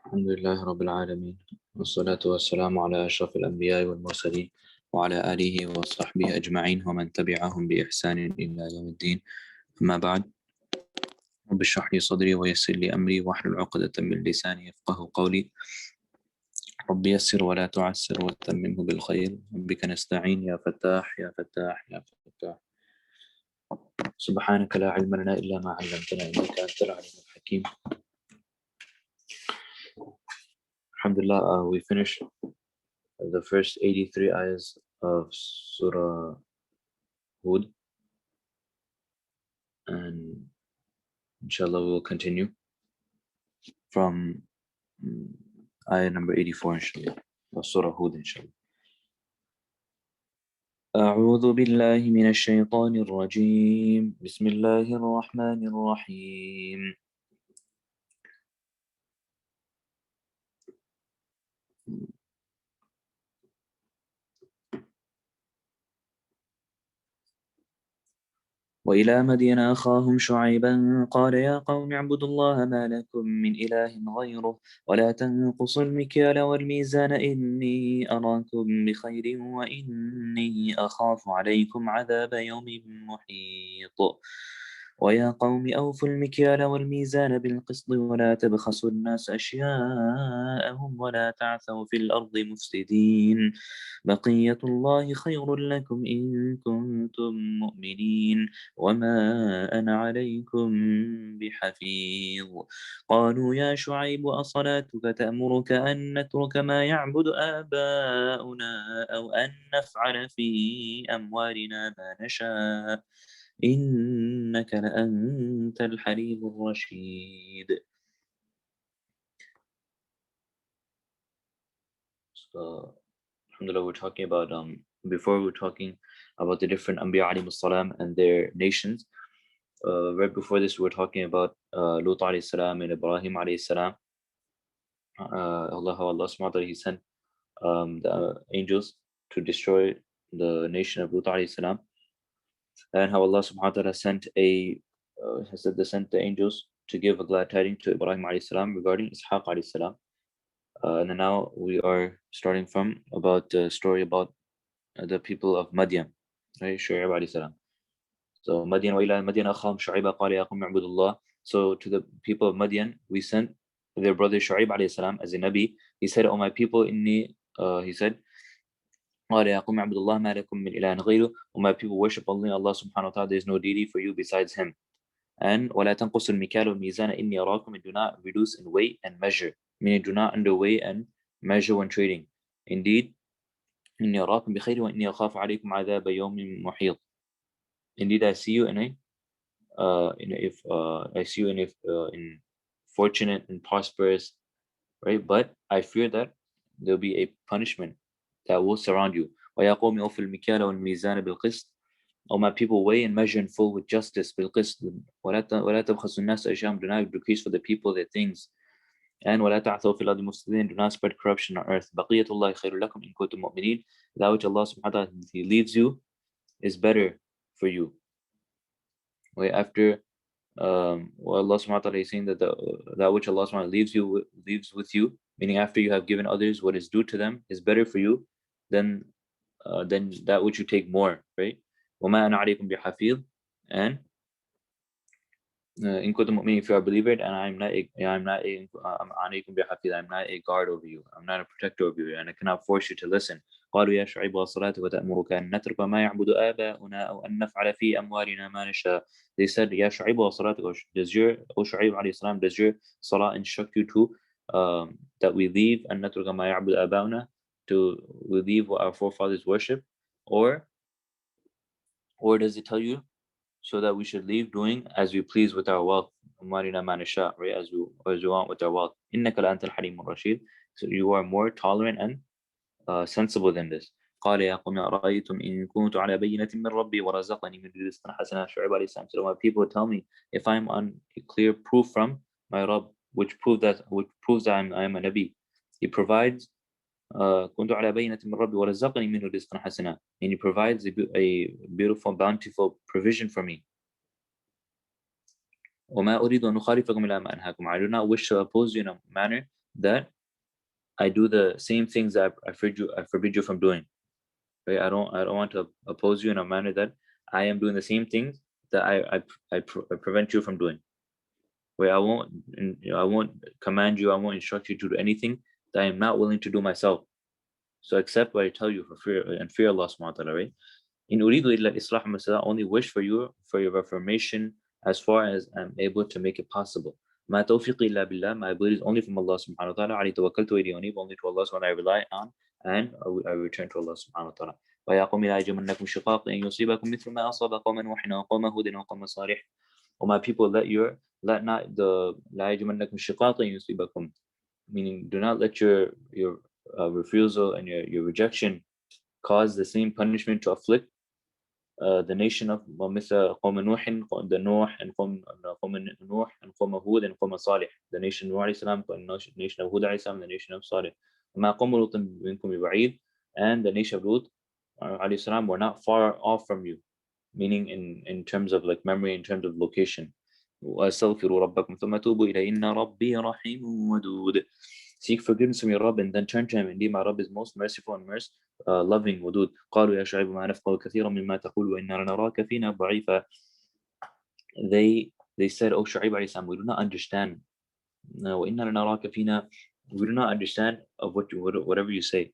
الحمد لله رب العالمين، والصلاة والسلام على أشرف الأنبياء والمرسلين وعلى آله وصحبه أجمعين ومن تبعهم بإحسان إلى يوم الدين. أما بعد، رب اشرح لي صدري ويسر لي أمري واحلل عقدة من لساني يفقه قولي. رب يسر ولا تعسر وتممه بالخير، بك نستعين يا فتاح يا فتاح يا فتاح. سبحانك لا علم لنا إلا ما علمتنا إنك أنت العليم الحكيم. Alhamdulillah, we finished the first 83 ayahs of Surah Hud, and inshallah we will continue from ayah number 84 inshallah of Surah Hud inshallah. أعوذ بالله من الشيطان الرجيم. بسم الله الرحمن الرحيم. وإلى مدين أخاهم شعيبا قال يا قوم اعبدوا الله ما لكم من إله غيره ولا تنقصوا المكيال والميزان إني أراكم بخير وإني أخاف عليكم عذاب يوم محيط. ويا قوم أوفوا المكيال والميزان بالقسط ولا تبخسوا الناس أشياءهم ولا تعثوا في الأرض مفسدين. بقية الله خير لكم إن كنتم مؤمنين وما أنا عليكم بحفيظ. قالوا يا شعيب أصلاتك تأمرك أن نترك ما يعبد آباؤنا أو أن نفعل في أموالنا ما نشاء إنك لأنت الحليم الرشيد. So, alhamdulillah, we're talking about before we were talking about the different Anbiya alayhi salam and their nations. Right before this, we were talking about Lut alayhi salam and Ibrahim alayhi salam. Allah subhanahu wa ta'ala, he sent the angels to destroy the nation of Lut alayhi salam, and how Allah subhanahu wa ta'ala sent sent the angels to give a glad tidings to Ibrahim alayhi salam regarding Ishaq alayhi salam. And then now we are starting from about the story about the people of Madian, right? Shu'aib alayhi salam. So Madian wa ila Madian akhahum Shu'aib qala ya qawmi a'budullah. So to the people of Madian, we sent their brother Shu'aib alayhi salam as a Nabi. He said, "O my people, he said, قال يا قوم اعبدوا الله ما لكم من إله غيره. O my people, worship only Allah subhanahu wa ta'ala. There is no deity for you besides Him. And ولا تنقصوا المكيال والميزان إني أراكم. And do not reduce in weight and measure, meaning do not underweigh and measure when trading. Indeed, إني أراكم بخير وإني أخاف عليكم عذاب يوم محيط. Indeed, I see you in fortunate and prosperous, right? But I fear that there'll be a punishment that will surround you. وَيَا قَوْمِ أَوْفُوا الْمِكْيَالَ وَالْمِيزَانَ بِالْقِسْطِ. O my people, weigh and measure in full with justice, بالقسط. وَلَا تَبْخَسُوا النَّاسَ أَشْيَاءَهُمْ. Do not decrease for the people their things. And وَلَا تَعْثَوْا فِي الْأَرْضِ مُفْسِدِينَ. Do not spread corruption on earth. بَقِيَّةُ اللَّهِ خَيْرٌ لَكُمْ إِن كُنتُم مُؤْمِنِينَ. That which Allah subhanahu wa ta'ala He leaves you is better for you. Right after well, Allah subhanahu wa ta'ala is saying that that which Allah subhanahu wa ta'ala leaves with you, meaning after you have given others what is due to them, is better for you than that which you take more, right? وَمَا أَنَا عَلَيْكُمْ بِحَفِيظٍ. And in kuntum mu'minin, if you are a believer, and I'm not a guard over you, I'm not a protector over you, and I cannot force you to listen. قالوا يا شعيب وصلاتك تأمرك أن نترك ما يعبد آباؤنا أو أن نفعل في أموالنا ما نشاء. They said, يا شعيب وصلاتك, does your salah instruct you to that we leave أن نترك ما يعبد آباؤنا, to we leave what our forefathers worship, or does it tell you so that we should leave doing as we please with our wealth, right? As we want with our wealth. إِنَّكَ لَأَنْتَ الْحَلِيمُ الرَّشِيدُ. So you are more tolerant and sensible than this. قال يا قوم أرأيتم إن كنت على بينة من ربي ورزقني من رزقا حسنا. Shu'aib alayhi salam said, my people tell me if I'm on a clear proof from my Rabb, which proves that I am a Nabi. He provides كنت على بينة من ربي ورزقني منه رزقا حسنا, and He provides a beautiful, bountiful provision for me. وما أريد أن أخالفكم إلى ما أنهاكم. I do not wish to oppose you in a manner that I do the same things that I forbid you from doing. Right? I don't want to oppose you in a manner that I am doing the same things that I prevent you from doing. Where I won't, I won't command you, I won't instruct you to do anything that I am not willing to do myself. So accept what I tell you for fear and fear Allah subhanahu wa ta'ala, right? In uridu illa islah masala, only wish for your reformation as far as I'm able to make it possible. Ma tawfiqi illa billah, my ability is only from Allah subhanahu wa ta'ala. Ali tawakkaltu wa ilayhi unib, only to Allah subhanahu wa ta'ala I rely on, and I return to Allah subhanahu wa ta'ala. وَيَا قَوْمِ لَا يَجْرِمَنَّكُمْ شِقَاقٌ أَن يُصِيبَكُم مِثْلُ مَا أَصَابَ قَوْمَ نُوحٍ وَقَوْمَ هُودٍ وَقَوْمَ صَالِحٍ. O my people, let not the لَا يَجْرِمَنَّكُمْ شِقَاقٌ أَن يُصِيبَكُم, meaning do not let your refusal and your rejection cause the same punishment to afflict the nation of مثل قوم نوح, the Nuh and قوم Nuh and قوم Hud and قوم Salih, the nation of Nuh alayhi salam, the nation of Hud alayhi salam, the nation of Salih. وما قوم لوط منكم ببعيد, and the nation of Lut alayhi salam were not far off from you, meaning in terms of like memory, in terms of location. وَأَسْتَغْفِرُوا رَبَّكُمْ ثُمَّ تُوبُوا إِلَيْهِ إِنَّ رَبِّي رَحِيمٌ وَدُودٌ. Seek forgiveness from your Rabb and then turn to him. Indeed, my Rabb is most merciful and loving. ودود. قالوا يا شعيب ما نفقه كثيرا مما تقول وإنا لنراك فينا ضعيفا. They said, "Oh Shu'aib alayhi salam, we do not understand. وإنا لنراك فينا, we do not understand of whatever you say,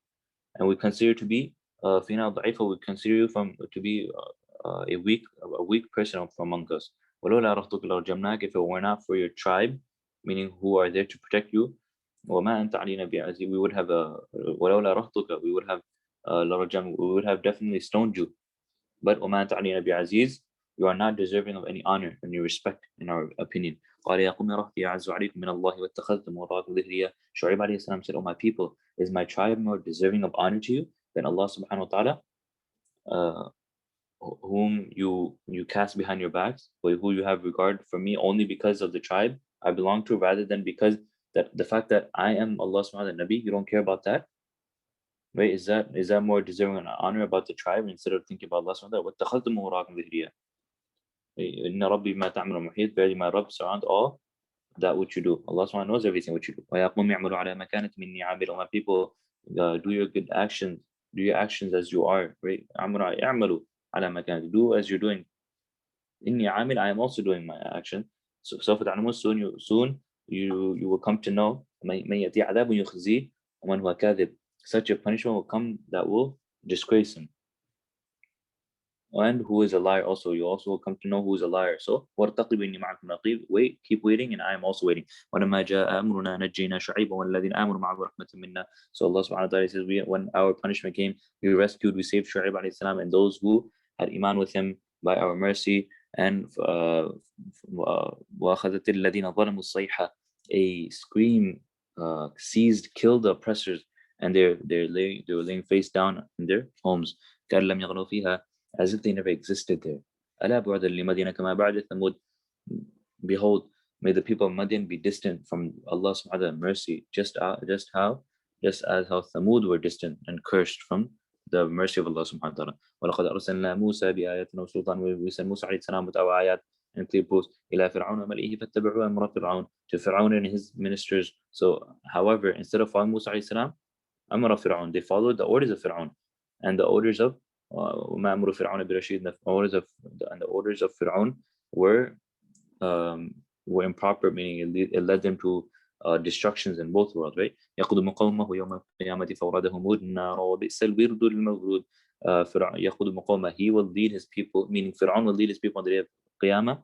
and we consider to be فينا ضعيفا, we consider you to be a weak person from among us. ولولا رهطك لرجمناك, if it were not for your tribe, meaning who are there to protect you. وما أنت علينا بعزيز, we would have ولولا رهطك, we would have definitely stoned you. But وما أنت علينا بعزيز, you are not deserving of any honor and your respect in our opinion. قال يا قوم رهطي أعز عليكم من الله واتخذتم وراءكم ظهريا. Shu'aib alayhi salam said, "Oh my people, is my tribe more deserving of honor to you than Allah subhanahu wa ta'ala, whom you cast behind your backs, or who you have regard for me only because of the tribe I belong to, rather than because that the fact that I am Allah subhanahu wa ta'ala Nabi, you don't care about that? Right? Is that more deserving of honor about the tribe instead of thinking about Allah subhanahu wa ta'ala? وَاتَّخَذْتُمْ وَرَاءَكُمْ ظِهْرِيًّا. إِنَّ رَبِّي بِمَا تَعْمَلُونَ مُحِيطٌ, barely my Rabb surround all that which you do. Allah subhanahu wa ta'ala knows everything what you do. وَيَا قَوْمِ اعْمَلُوا عَلَى مَكَانَتِكُمْ إِنِّي عَامِلٌ. My people, do your good actions, do your actions as you are. Right? اعْمَلُوا عَلَى مَكَانَتِكُمْ, do as you're doing. إِنِّي عَامِلٌ, I am also doing my action. So سوف تعلمون, soon you will come to know مَن يَأْتِي عَذَابٌ يُخْزِيهِ وَمَنْ هُوَ كَاذِبٌ. Such a punishment will come that will disgrace him, and who is a liar also. You also will come to know who is a liar. So وَارْتَقِبْ إِنِّي مَعَكُمْ رَقِيبٌ, wait, keep waiting, and I am also waiting. وَلَمَّا جَاءَ أَمْرُنَا نَجَّيْنَا شُعَيْبًا وَالَّذِينَ آمَنُوا مَعَهُ بِرَحْمَةٍ مِنَّا. So Allah subhanahu wa ta'ala says, when our punishment came, we saved Shu'aib alayhi salam and those who had iman with him by our mercy. And وَأَخَذَتِ الَّذِينَ ظَلَمُوا الصَّيْحَةُ, a scream killed the oppressors, and they were laying face down in their homes. كَأَن لَّمْ يَغْنَوْا فِيهَا, as if they never existed there. أَلَا بُعْدًا لِمَدْيَنَ كَمَا بَعْدَ ثَمُودَ. Behold, may the people of Madian be distant from Allah subhanahu wa ta'ala mercy, just as how Thamud were distant and cursed from the mercy of Allah subhanahu wa ta'ala. وَلَقَدْ أَرْسَلْنَا مُوسَى بِآيَاتِنَا وَسُلْطَانٍ, we sent Musa alayhi salam with our ayat and clear proofs, إِلَى فِرْعَوْنَ وَمَلْئِهِ فَاتَّبَعُوا أَمْرَ فِرْعَوْنَ, to Fir'aun and his ministers. So, however, instead of following Musa alayhi salam, أمر فرعون, they followed the orders of Fir'aun, and the orders of وما أمر فرعون برشيد, the orders of Fir'aun were improper, meaning it led them to destructions in both worlds, right? يقدم قومه يوم القيامة فأوردهم النار وبئس الورد المورود. يقدم قومه, he will lead his people, meaning Fir'aun will lead his people on the day of Qiyamah,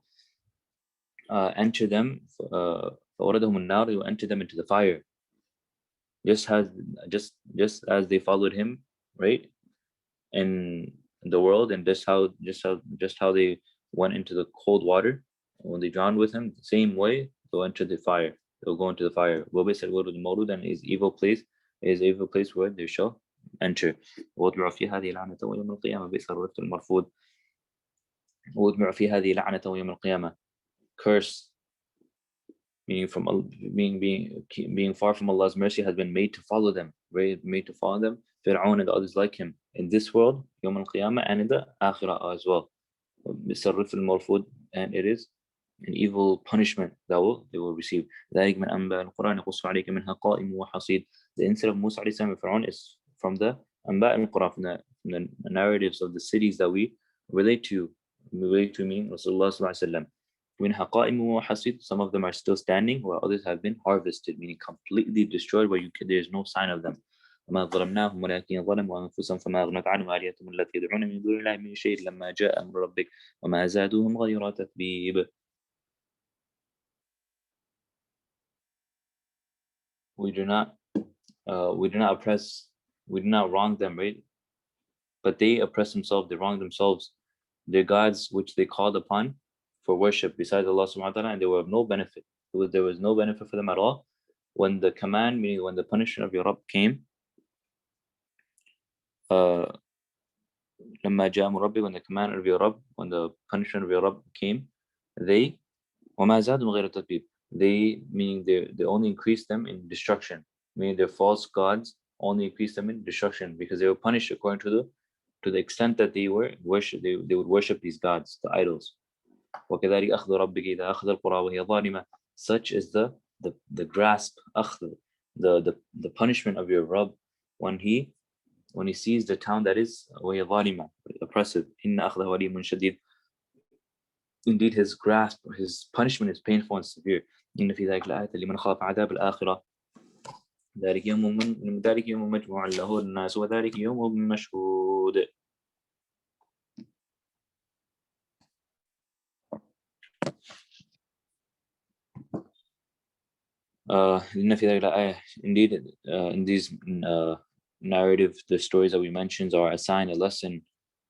enter them, فأوردهم النار, he will enter them into the fire, just as they followed him, right, in the world, and just how they went into the cold water when they drowned with him, the same way they'll enter the fire. They'll go into the fire. And his evil place where they shall enter. وَأُتْبِعُوا فِي هَذِهِ لَعْنَةً وَيَوْمَ الْقِيَامَةِ بِئْسَ الرِّفْدُ الْمَرْفُودُ. وَأُتْبِعُوا فِي هَذِهِ لَعْنَةً وَيَوْمَ الْقِيَامَةِ, curse, meaning from being far from Allah's mercy, has been made to follow them, right? Made to follow them, Fir'aun and others like him, in this world, Yawm al-Qiyamah, and in the Akhirah as well. بِسَرِّفِ الْمَرْفُودِ, and it is an evil punishment that they will receive. ذلك من أنباء القرآن نقص عليك منها قائم وحصيد. The incident of Musa alayhi salam and Fir'aun is from the أنباء القرآن, from the narratives of the cities that we relate to meaning Rasulullah sallallahu alayhi wa sallam. منها قائم وحصيد, some of them are still standing while others have been harvested, meaning completely destroyed where there's no sign of them. وما ظلمناهم ولكن ظلموا أنفسهم فما أغنت عنهم آلهتهم التي يدعون من دون الله من شيء لما جاء أمر ربك وما زادوهم غير تتبيب. We do not oppress, we do not wrong them, right? But they oppress themselves, they wrong themselves, their gods which they called upon for worship besides Allah subhanahu wa ta'ala, and they were of no benefit. There was no benefit for them at all. When the command, meaning when the punishment of your Rabb came, لما جاء أمر ربك, when the command of your Rabb, when the punishment of your Rabb came, they وما زادهم غير تتبيب, they, meaning they only increased them in destruction, meaning their false gods only increased them in destruction because they were punished according to the extent that they would worship these gods, the idols. وكذلك أخذ ربك إذا أخذ القرى وهي ظالمة, such is the grasp, أخذ, the punishment of your Rabb when he sees the town that is وهي ظالمة, oppressive. إن أخذه أليم شديد, indeed his grasp, his punishment is painful and severe. إن في ذلك لآية لمن خاف عذاب الآخرة ذلك يوم مجموع له الناس وذلك يوم مشهود. Indeed, in these narrative, the stories that we mentioned are a sign, a lesson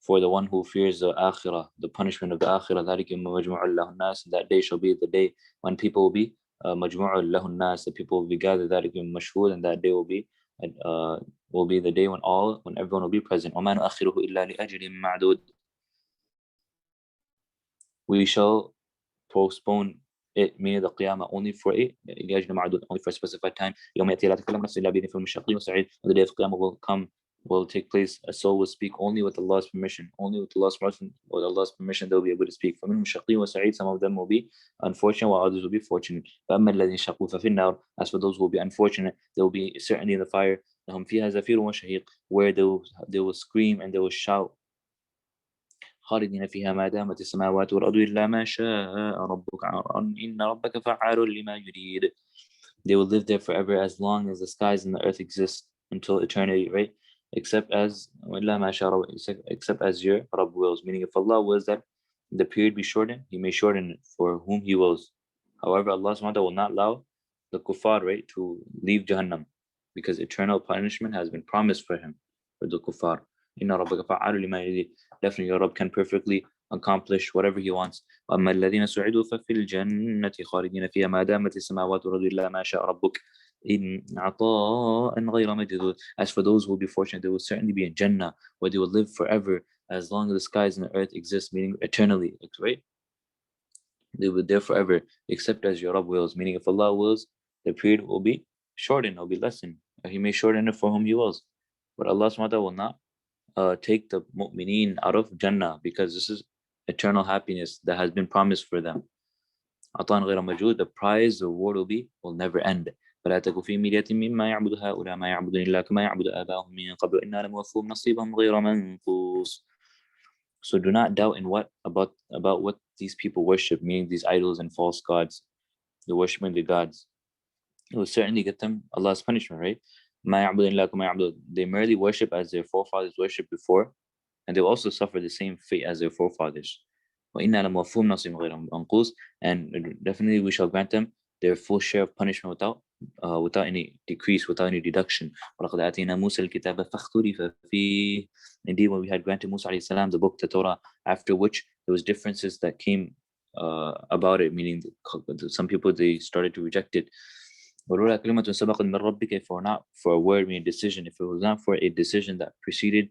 for the one who fears the akhirah, the punishment of the akhirah. That day shall be the day when people will be majmu'ul lahun nas, the people will be gathered, and that day will be the day when everyone will be present. We shall postpone it, meaning the qiyamah, only for a specified time. On the day of qiyamah will take place, a soul will speak only with Allah's permission. Only with Allah's permission they'll be able to speak. Some of them will be unfortunate while others will be fortunate. As for those who will be unfortunate, they will be certainly in the fire, where they will scream and they will shout. خالدين فيها ما دامت السماوات والأرض إلا ما شاء ربك إن ربك فعال لما يريد. They will live there forever as long as the skies and the earth exist until eternity, right? Except as your Rabb wills. Meaning, if Allah wills that the period be shortened, He may shorten it for whom He wills. However, Allah subhanahu wa ta'ala will not allow the kuffar, right, to leave Jahannam, because eternal punishment has been promised for him, for the kuffar. Inna rabbaka fa'alu lima yurid. Definitely your Rabb can perfectly accomplish whatever He wants. وَأَمَّا الَّذِينَ سُعِدُوا فَفِي الْجَنَّةِ خَالِدِينَ فِيهَا مَا دَامَتِ السَّمَاوَاتُ وَالْأَرْضُ إِلَّا مَا شَاءَ رَبُّكَ إِنْ عَطَاءً غَيْرَ مَجْدُودٍ. As for those who will be fortunate, they will certainly be in Jannah, where they will live forever as long as the skies and the earth exist, meaning eternally, right? They will there forever, except as your Rabb wills. Meaning, if Allah wills, the period will be shortened, it will be lessened. He may shorten it for whom He wills. But Allah subhanahu wa ta'ala will not take the mu'mineen out of Jannah, because this is eternal happiness that has been promised for them. عطاء غير مجدود, the prize, the reward will never end. فلا تك في مرية مما يعبد هؤلاء ما يعبدون إلا كما يعبد آباؤهم من قبل إنا لموفوهم نصيبهم غير منقوص. So do not doubt in about what these people worship, meaning these idols and false gods, the worshiping the gods. It will certainly get them Allah's punishment, right? They merely worship as their forefathers worshipped before, and they will also suffer the same fate as their forefathers. And definitely we shall grant them their full share of punishment without any decrease, without any deduction. Indeed, when we had granted Musa alayhi salam the book, the Torah, after which there was differences that came about it, meaning some people, they started to reject it. For a word, meaning decision, if it was not for a decision that preceded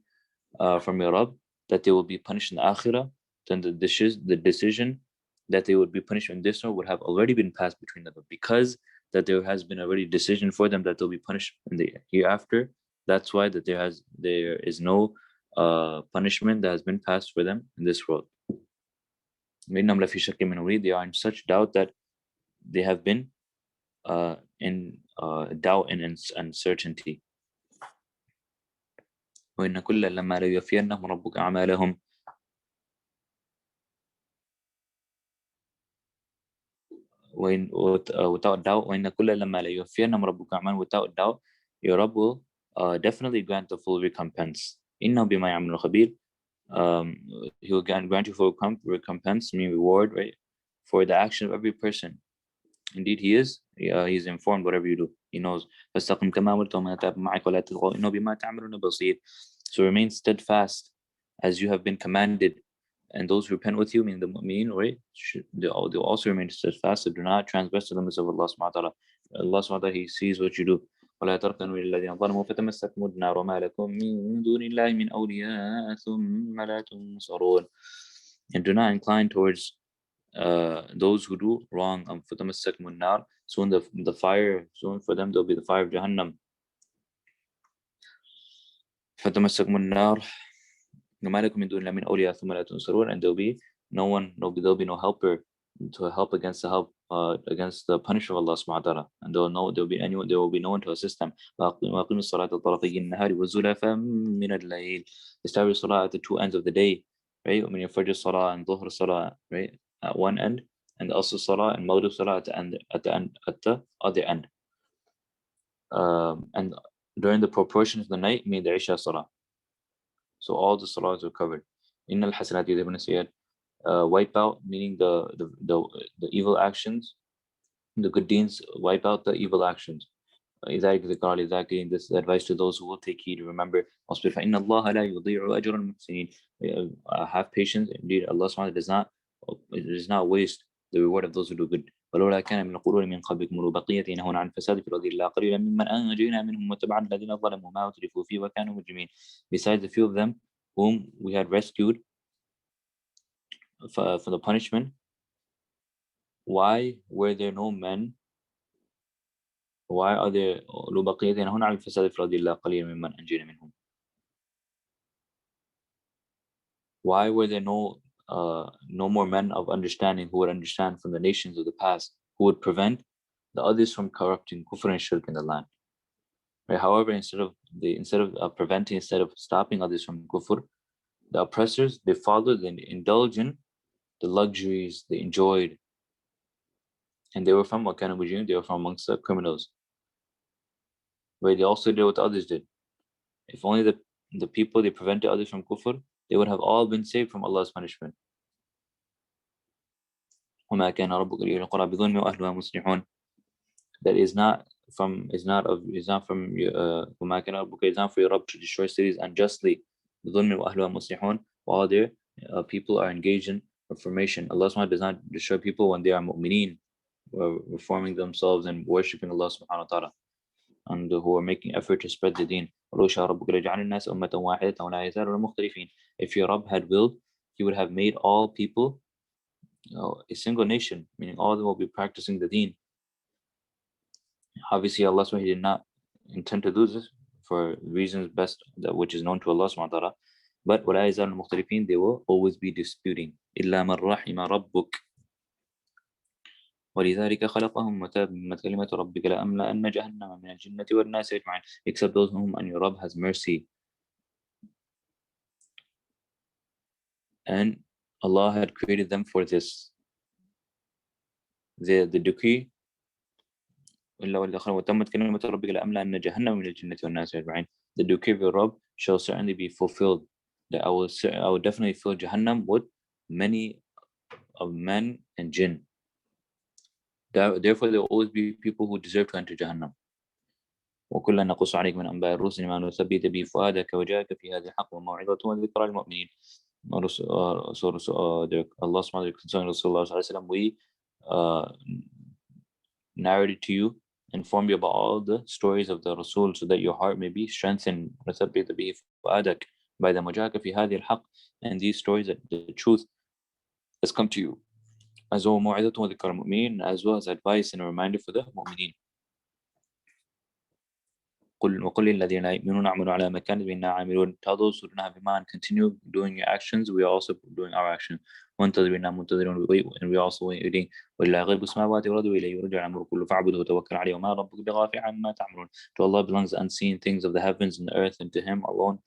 from your Rabb, that they will be punished in the Akhirah, then the decision that they would be punished in this world would have already been passed between them. But because that there has been already a decision for them that they'll be punished in the hereafter, that's why that there is no punishment that has been passed for them in this world. وإنهم لفي شك منه مريب. They are in such doubt that they have been in doubt and uncertainty. وإن كل لما ليوفينهم ربك أعمالهم without doubt. وإن كل لما ليوفينهم ربك أعمالهم, without doubt your Rabb will definitely grant the full recompense. إنه بما يعملون خبير. He will grant you full recompense, meaning reward, right, for the action of every person. Indeed, he is. He's informed whatever you do. He knows. فاستقم كما أمرت ومن تاب معك ولا تطغوا إنه بما تعملون بصير. So remain steadfast as you have been commanded, and those who repent with you, meaning the mu'mineen, right, they'll also remain steadfast. So do not transgress the limits of Allah subhanahu wa ta'ala. Allah subhanahu wa ta'ala, He sees what you do. ولا تركنوا إلى الذين ظلموا فتمسكم النار وما لكم من دون الله من أولياء ثم لا تنصرون. And do not incline towards those who do wrong. فَتَمَسَّكْمُ النَّارِ. Soon the fire, soon for them there'll be the fire of Jahannam. فَتَمَسَّكْمُ النَّارِ وَمَا لَكُم مِّن دُونِ اللَّهِ مِنْ أَوْلِيَاءَ ثُمَّ لَا تُنصَرُونَ. And there'll be no helper to help against the punishment of Allah subhanahu wa ta'ala. And there will be no one to assist them. وَأَقِيمُوا الصَّلَاةَ طَرَفَيِّ النَّهَارِ وَزُلَفًا مِّنَ اللَّيْلِ. Establish salah at the two ends of the day, right? When you fajr salah and dhuhr salah, right, at one end, and asr salah and maghrib salah at the other end. And during the proportion of the night, mean the isha salah. So all the salahs are covered. إِنَّ الْحَسَنَاتِ يُذْهِبْنَ السَّيِّئَاتِ. Wipe out, meaning the evil actions. The good deeds wipe out the evil actions. Exactly. This is advice to those who will take heed. Remember, فَإِنَّ اللَّهَ لَا يُضِيعُ أَجْرَ الْمُحْسِنِينَ. Have patience. Indeed, Allah subhanahu does not waste the reward of those who do good. ولولا كان من القرون من قبلكم أولو بقية ينهون عن الفساد في الأرض إلا قليلا ممن أنجينا منهم وتبعنا الذين ظلموا ما أترفوا فيه وكانوا مجرمين. Besides a few of them whom we had rescued for the punishment, why were there no men? Why are there أولو بقية ينهون عن الفساد في الأرض إلا قليلا ممن أنجينا منهم? Why were there no more men of understanding who would understand from the nations of the past, who would prevent the others from corrupting kufr and shirk in the land? Right? However, instead of preventing, instead of stopping others from kufr, the oppressors, they followed and indulged in the luxuries they enjoyed, and they were from Wakana Mujrim, they were from amongst the criminals. Right? They also did what others did. If only the people they prevented others from kufr, they would have all been saved from Allah's punishment. وما كان ربك ليهلك القرى بظلم وأهلها مصلحون. That is not from وما كان ربك is not for your Rabb to destroy cities unjustly. بظلم وأهلها مصلحون, while their people are engaged in reformation. Allah subhanahu does not destroy people when they are mu'mineen, reforming themselves and worshipping Allah subhanahu wa ta'ala, and who are making effort to spread the deen. ولو شاء ربك لجعل الناس أمة واحدة ولا يزالون مختلفين. If your Rabb had willed, He would have made all people a single nation, meaning all of them will be practicing the deen. Obviously, Allah subhanahu did not intend to do this for reasons best, which is known to Allah subhanahu wa ta'ala. But وَلَا يَزَالُ الْمُخْتَلِفِينَ, they will always be disputing. إِلَّا مَنْ رَحِمَ رَبُّكَ وَلِذَلِكَ خَلَقَهُمْ وَتَمَّتْ كَلِمَةُ رَبِّكَ لَأَمْلَأَنَّ جَهَنَّمَ مِنَ الْجِنَّةِ وَالنَّاسِ أَجْمَعِينَ. Except those whom and your Rabb has mercy. And Allah had created them for this. The decree, وَتَمَّتْ كَلِمَةُ رَبِّكَ لَأَمْلَأَنَّ جَهَنَّمَ مِنَ الْجِنَّةِ وَالنَّاسِ أَجْمَعِينَ. The decree of your Rabb shall certainly be fulfilled. That I will definitely fill Jahannam with many of men and jinn. Therefore, there will always be people who deserve to enter Jahannam. وَكُلًّا نَقُصُّ عَلَيْكَ مِنْ أَنْبَاءِ الرُّسُلِ مَا نُثَبِّتُ بِهِ فُؤَادَكَ وَجَاءَكَ فِي هَذِهِ الْحَقُّ وَمَوْعِظَةٌ وَذِكْرَى لِلْمُؤْمِنِينَ. Allah subhanahu concerning Rasulullah, we narrated to you, informed you about all the stories of the Rasul, so that your heart may be strengthened. وَثَبِّتَ بِهِ فُؤَادَكَ by the وَجَاءَكَ فِي هَذِهِ الْحَقِّ, and these stories, that the truth has come to you, as well موعظة وذكر المؤمنين, as well as advice and a reminder for the mu'mineen. وقل للذين لا يؤمنون اعملوا على مكانتكم إنا عاملون. Tell those who don't have iman, continue doing your actions, we are also doing our actions. وانتظروا إنا منتظرون, and we are also waiting. ولله غيب السماوات والأرض وإليه يرجع الأمر كله فاعبده وتوكل عليه وما ربك بغافل عما تعملون. To Allah belongs the unseen things of the heavens and the earth, and to Him alone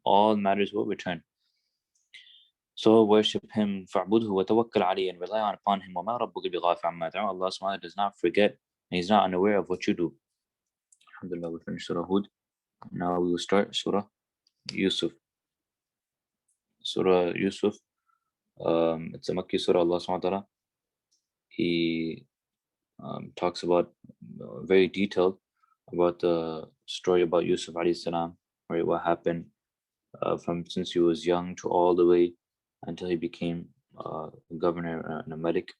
all matters will return. So worship Him, فاعبده وتوكل عليه, and rely upon Him. وما ربك بغافل عما تعملون. Allah subhanahu wa ta'ala does not forget, and He's not unaware of what you do. Alhamdulillah, we finished Surah Hud. Now we will start Surah Yusuf. Surah Yusuf, it's a Makki Surah. Allah subhanahu wa ta'ala, He talks about very detailed about the story about Yusuf alayhi salam, right? What happened from since he was young to all the way until he became a governor and a medic.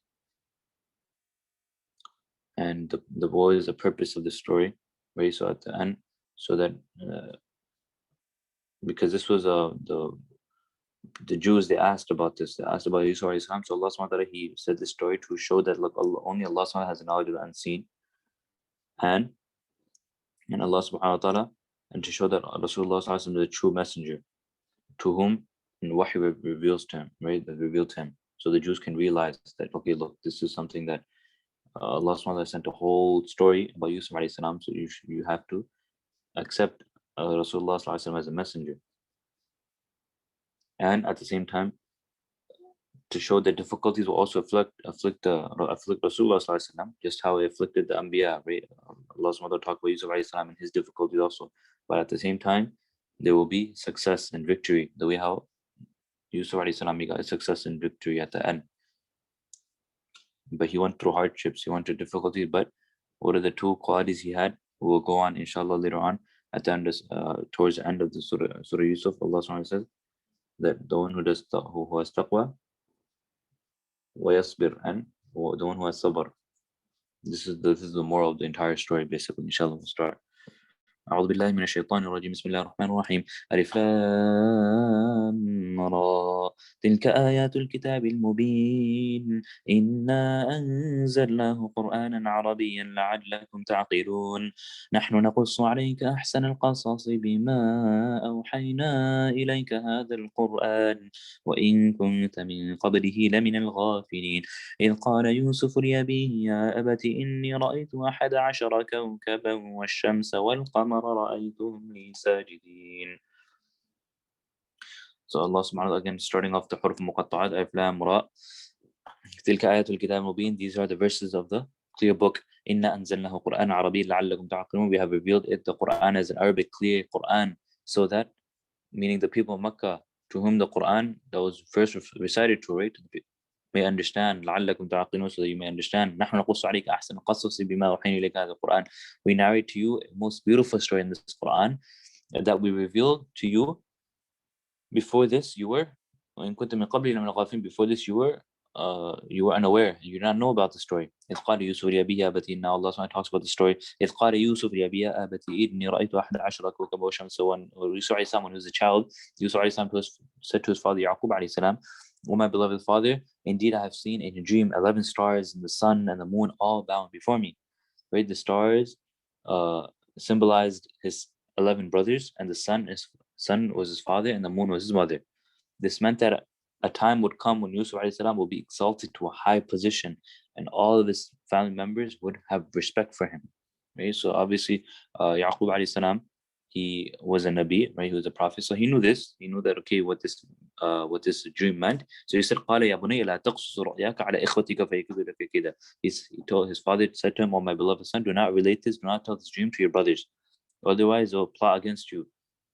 And what is the purpose of the story, right? So at the end, so that because this was the Jews, they asked about this. They asked about Yusuf alayhi salam. So Allah subhanahu wa ta'ala, He said this story to show that look, only Allah subhanahu wa ta'ala has the knowledge of the unseen, and Allah subhanahu wa ta'ala, and to show that Rasulullah sallallahu alaihi wasallam is a true messenger, to whom wahy reveals to him, right? That revealed to him, so the Jews can realize that okay, look, this is something that Allah subhanahu wa ta'ala sent a whole story about Yusuf alayhi salam. So you have to accept Rasulullah sallallahu alaihi wasallam as a messenger, and at the same time, to show that difficulties will also afflict Rasulullah sallallahu alaihi wasallam, just how it afflicted the Anbiya, right? Allah subhanahu wa ta'ala talked about Yusuf alayhi salam and his difficulties also, but at the same time, there will be success and victory, the way how Yusuf alayhi salam, he got success and victory at the end. But he went through hardships, he went through difficulties, but what are the two qualities he had? We will go on inshallah later on at the end towards the end of the Surah Yusuf. Allah subhanahu wa ta'ala says that the one who has taqwa وَيَصْبِرْ, and the one who has sabr. This is the moral of the entire story basically. Inshallah we'll start. أعوذ بالله من الشيطان الرجيم بسم الله الرحمن الرحيم ألف لام را تلك آيات الكتاب المبين إنا أنزلناه قرآنا عربيا لعلكم تعقلون نحن نقص عليك أحسن القصص بما أوحينا إليك هذا القرآن وإن كنت من قبله لمن الغافلين إذ قال يوسف لأبيه يا أبت إني رأيت 11 كوكبا والشمس والقمر رأيتهم لي ساجدين. So Allah subhanahu wa ta'ala again starting off the huruf muqatta'at, alif lam ra. تلك آيات الكتاب المبين, these are the verses of the clear book. إنا أنزلناه قرآن عربي لعلكم تعقلون, we have revealed it, the Quran, as an Arabic clear Quran, so that, meaning the people of Makkah, to whom the Quran that was first recited to, right, may understand. لعلكم تعقلون, so that you may understand. نحن نقص عليك أحسن القصص بما أوحينا إليك هذا القرآن, we narrate to you a most beautiful story in this Quran that we revealed to you. Before this you were وإن كنت من قبل لمن الغافلين, before this you were unaware, you did not know about the story. إذ قال يوسف لأبيه أبتي, now Allah talks about the story. إذ قال يوسف لأبيه أبتي إني رأيت 11 كوكبا والشمس. When Yusuf alayhi salam, when he was a child, Yusuf alayhi salam said to his father Yaqub alayhi salam, "O my beloved father, indeed I have seen in a dream 11 stars, and the sun and the moon all bound before me." Right, the stars symbolized his 11 brothers, and the sun was his father, and the moon was his mother. This meant that a time would come when Yusuf alayhi salam will be exalted to a high position, and all of his family members would have respect for him. Right? So obviously, Yaqub alayhi salam, he was a Nabi, right? He was a prophet, so he knew this. He knew that what this dream meant. So he said, قال يا بني لا تقصص رؤياك على إخوتك فيكيدوا لك كيدا. He told his father, said to him, "Oh my beloved son, do not relate this, do not tell this dream to your brothers, otherwise they'll plot against you."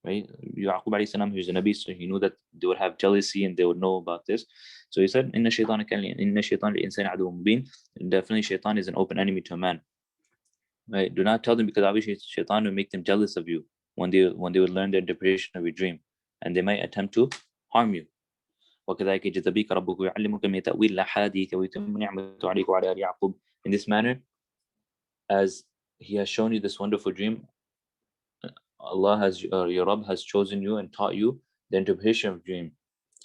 Right? Yaqub alayhi salam, he was a Nabi, so he knew that they would have jealousy and they would know about this. So he said, "Inna shaytan li'insani aduwwun mubin." Definitely, shaitan is an open enemy to a man. Right? Do not tell them, because obviously shaitan will make them jealous of you when they would learn the interpretation of your dream, and they might attempt to harm you. وكذلك يجتبيك ربك ويعلمك من تأويل الأحاديث ويتم نعمته عليك وعلى آل يعقوب. In this manner, as he has shown you this wonderful dream, Allah has, your Rabb has chosen you and taught you the interpretation of dream,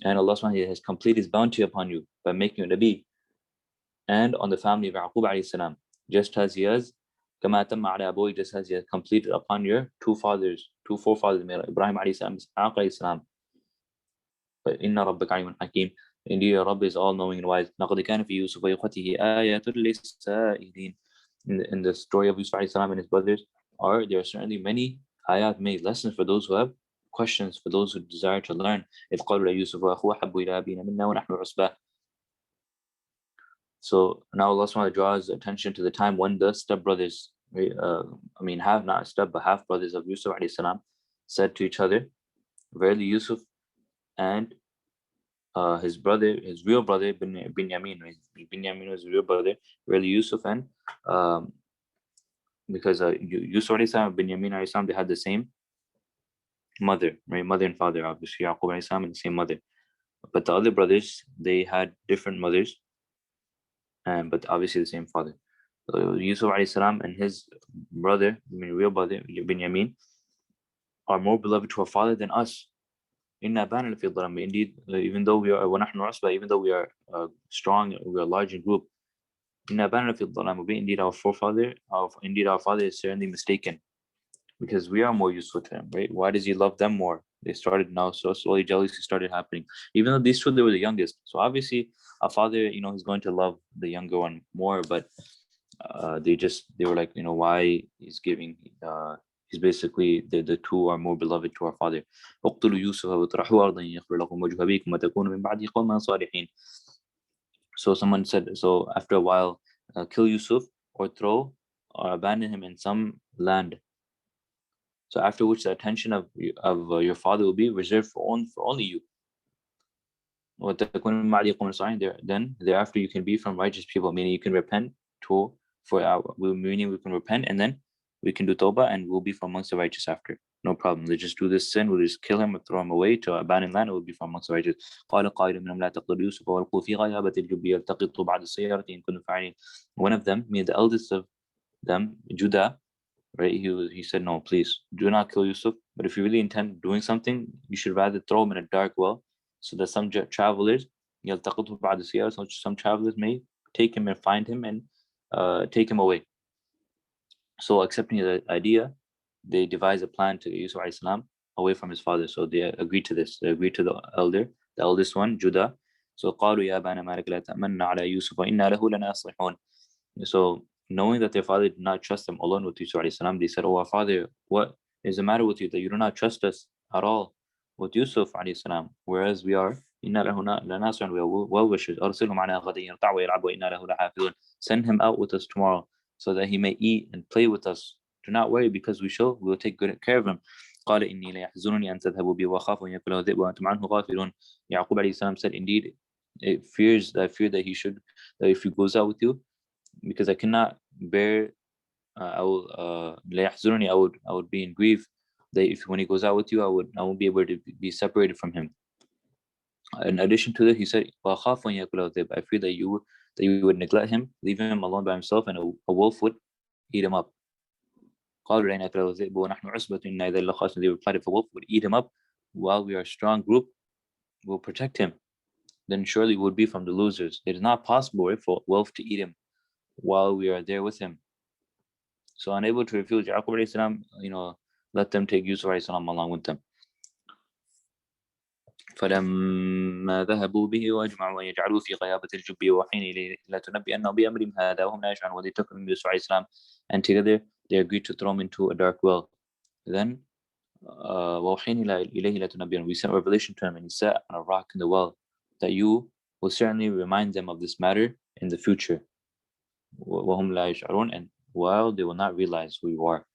and Allah subhanahu wa ta'ala has completed his bounty upon you by making you Nabi and on the family of Yaqub alayhi salam, just as he has كما أتم على أبوي, just as he has completed upon your two forefathers, Ibrahim alayhi salam, Ishaq alayhi salam. But inna rabbaka alimun hakim. Indeed, your Rabb is all knowing and wise. لقد كان في يوسف وإخوته آيات للسائلين. In the story of Yusuf alayhi salam and his brothers, there are certainly many ayat made lessons for those who have questions, for those who desire to learn. إذ قالوا ليوسف وأخوه أحب إلى أبينا منا ونحن عصبة. So now Allah subhanahu wa ta'ala draws attention to the time when the stepbrothers, have not step but half brothers of Yusuf alayhi salam, said to each other, verily Yusuf and his real brother Binyamin was his real brother, verily Yusuf and because Yusuf alayhi salam and Binyamin alayhi salam, they had the same mother, right? Mother and father, obviously Yaqub alayhi salam and the same mother. But the other brothers, they had different mothers, but obviously the same father. Yusuf alayhi salam and his brother, real brother Binyamin, are more beloved to our father than us. Indeed, even though we are strong, we are large in group. Indeed, our father is certainly mistaken, because we are more useful to him, right? Why does he love them more? They started now, so slowly jealousy started happening. Even though these two, they were the youngest, so obviously a father, he's going to love the younger one more, but they were like, why he's giving. He's basically the two are more beloved to our father. So someone said, so after a while, kill Yusuf or throw or abandon him in some land. So after which the attention of your father will be reserved for only you. Then thereafter you can be from righteous people, meaning you can repent meaning we can repent and then we can do tawbah and we'll be from amongst the righteous after. No problem. Let's just do this sin, we'll just kill him or throw him away to abandoned land, and we'll be from amongst the righteous. One of them, meaning the eldest of them, Judah, right? He said, no, please do not kill Yusuf, but if you really intend doing something, you should rather throw him in a dark well, so that some travelers may take him and find him and take him away. So accepting the idea, they devised a plan to get Yusuf alayhi salam away from his father. So they agreed to this. They agreed to the eldest one, Judah. So قالوا يا أبانا ما لك لا تأمنا على يوسف وإنا له لناصحون. So knowing that their father did not trust them alone with Yusuf alayhi salam, they said, oh, our father, what is the matter with you that you do not trust us at all with Yusuf alayhi salam, whereas we are إنا له لناصحون, we are well wishers. أرسله معنا غدا يرتع ويلعب وإنا له لحافظون. Send him out with us tomorrow so that he may eat and play with us. Do not worry, because we will take good care of him. قال إني ليحزنني أن تذهبوا بي وأخاف أن يأكله الذئب وأنتم عنه غافلون. Yaqub alayhi salam said, indeed, I fear that if he goes out with you, because I cannot bear, I would be in grief that when he goes out with you, I won't be able to be separated from him. In addition to that, he said, I fear that you would neglect him, leave him alone by himself, and a wolf would eat him up. They replied, if a wolf would eat him up while we are a strong group, we'll protect him, then surely we would be from the losers. It is not possible for a wolf to eat him while we are there with him. So unable to refuse, Yaqub alayhi salam, let them take Yusuf alayhi salam along with them. فلما ذهبوا به واجمعوا أن يجعلوه في غيابة الجب وحين إليه لتنبئنهم بأمرهم هذا وهم لا يشعرون. When they took him Yusuf alayhi salam, and together they agreed to throw him into a dark well. Then وحين إليه لتنبئنهم, we sent revelation to him, and he sat on a rock in the well, that you will certainly remind them of this matter in the future. وهم لا يشعرون, and while they will not realize who you are.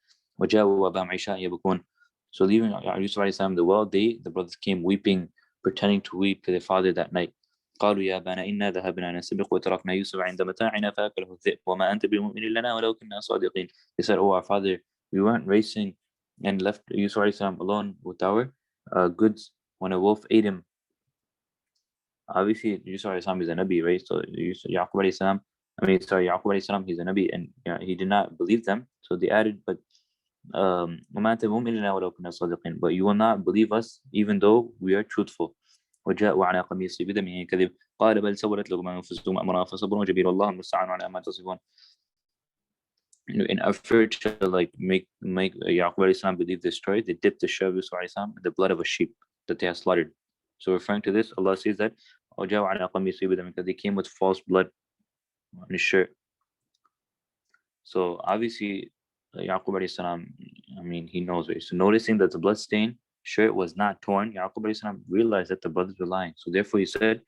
وجاءوا أباهم عشاء يبكون. So leaving Yusuf alayhi salam the well, the brothers came weeping, pretending to weep to their father that night. قالوا يا أبانا إنا ذهبنا نستبق وتركنا يوسف عند متاعنا فأكله الذئب وما أنت بمؤمن لنا ولو كنا صادقين. They said, oh, our father, we weren't racing and left Yusuf alayhi salam alone with our goods when a wolf ate him. Obviously Yusuf alayhi salam is a Nabi, right? So Yaqub alayhi salam, Yaqub alayhi salam, he's a Nabi, and he did not believe them. So they added, but but you will not believe us even though we are truthful. وجاءوا على قميصي بدم كذب قال بل سولت لكم أنفسكم أمرا فصبر جميل والله المستعان على ما تصفون. in effort to like make Yaqub alayhi salam believe this story, they dipped the shirt of Yusuf alayhi salam in the blood of a sheep that they had slaughtered. So referring to this, Allah says that because they came with false blood on his shirt. So obviously Yaqub alayhi salam, I mean, he knows, right? So noticing that the blood-stained shirt was not torn, Yaqub alayhi salam realized that the brothers were lying. So therefore he said,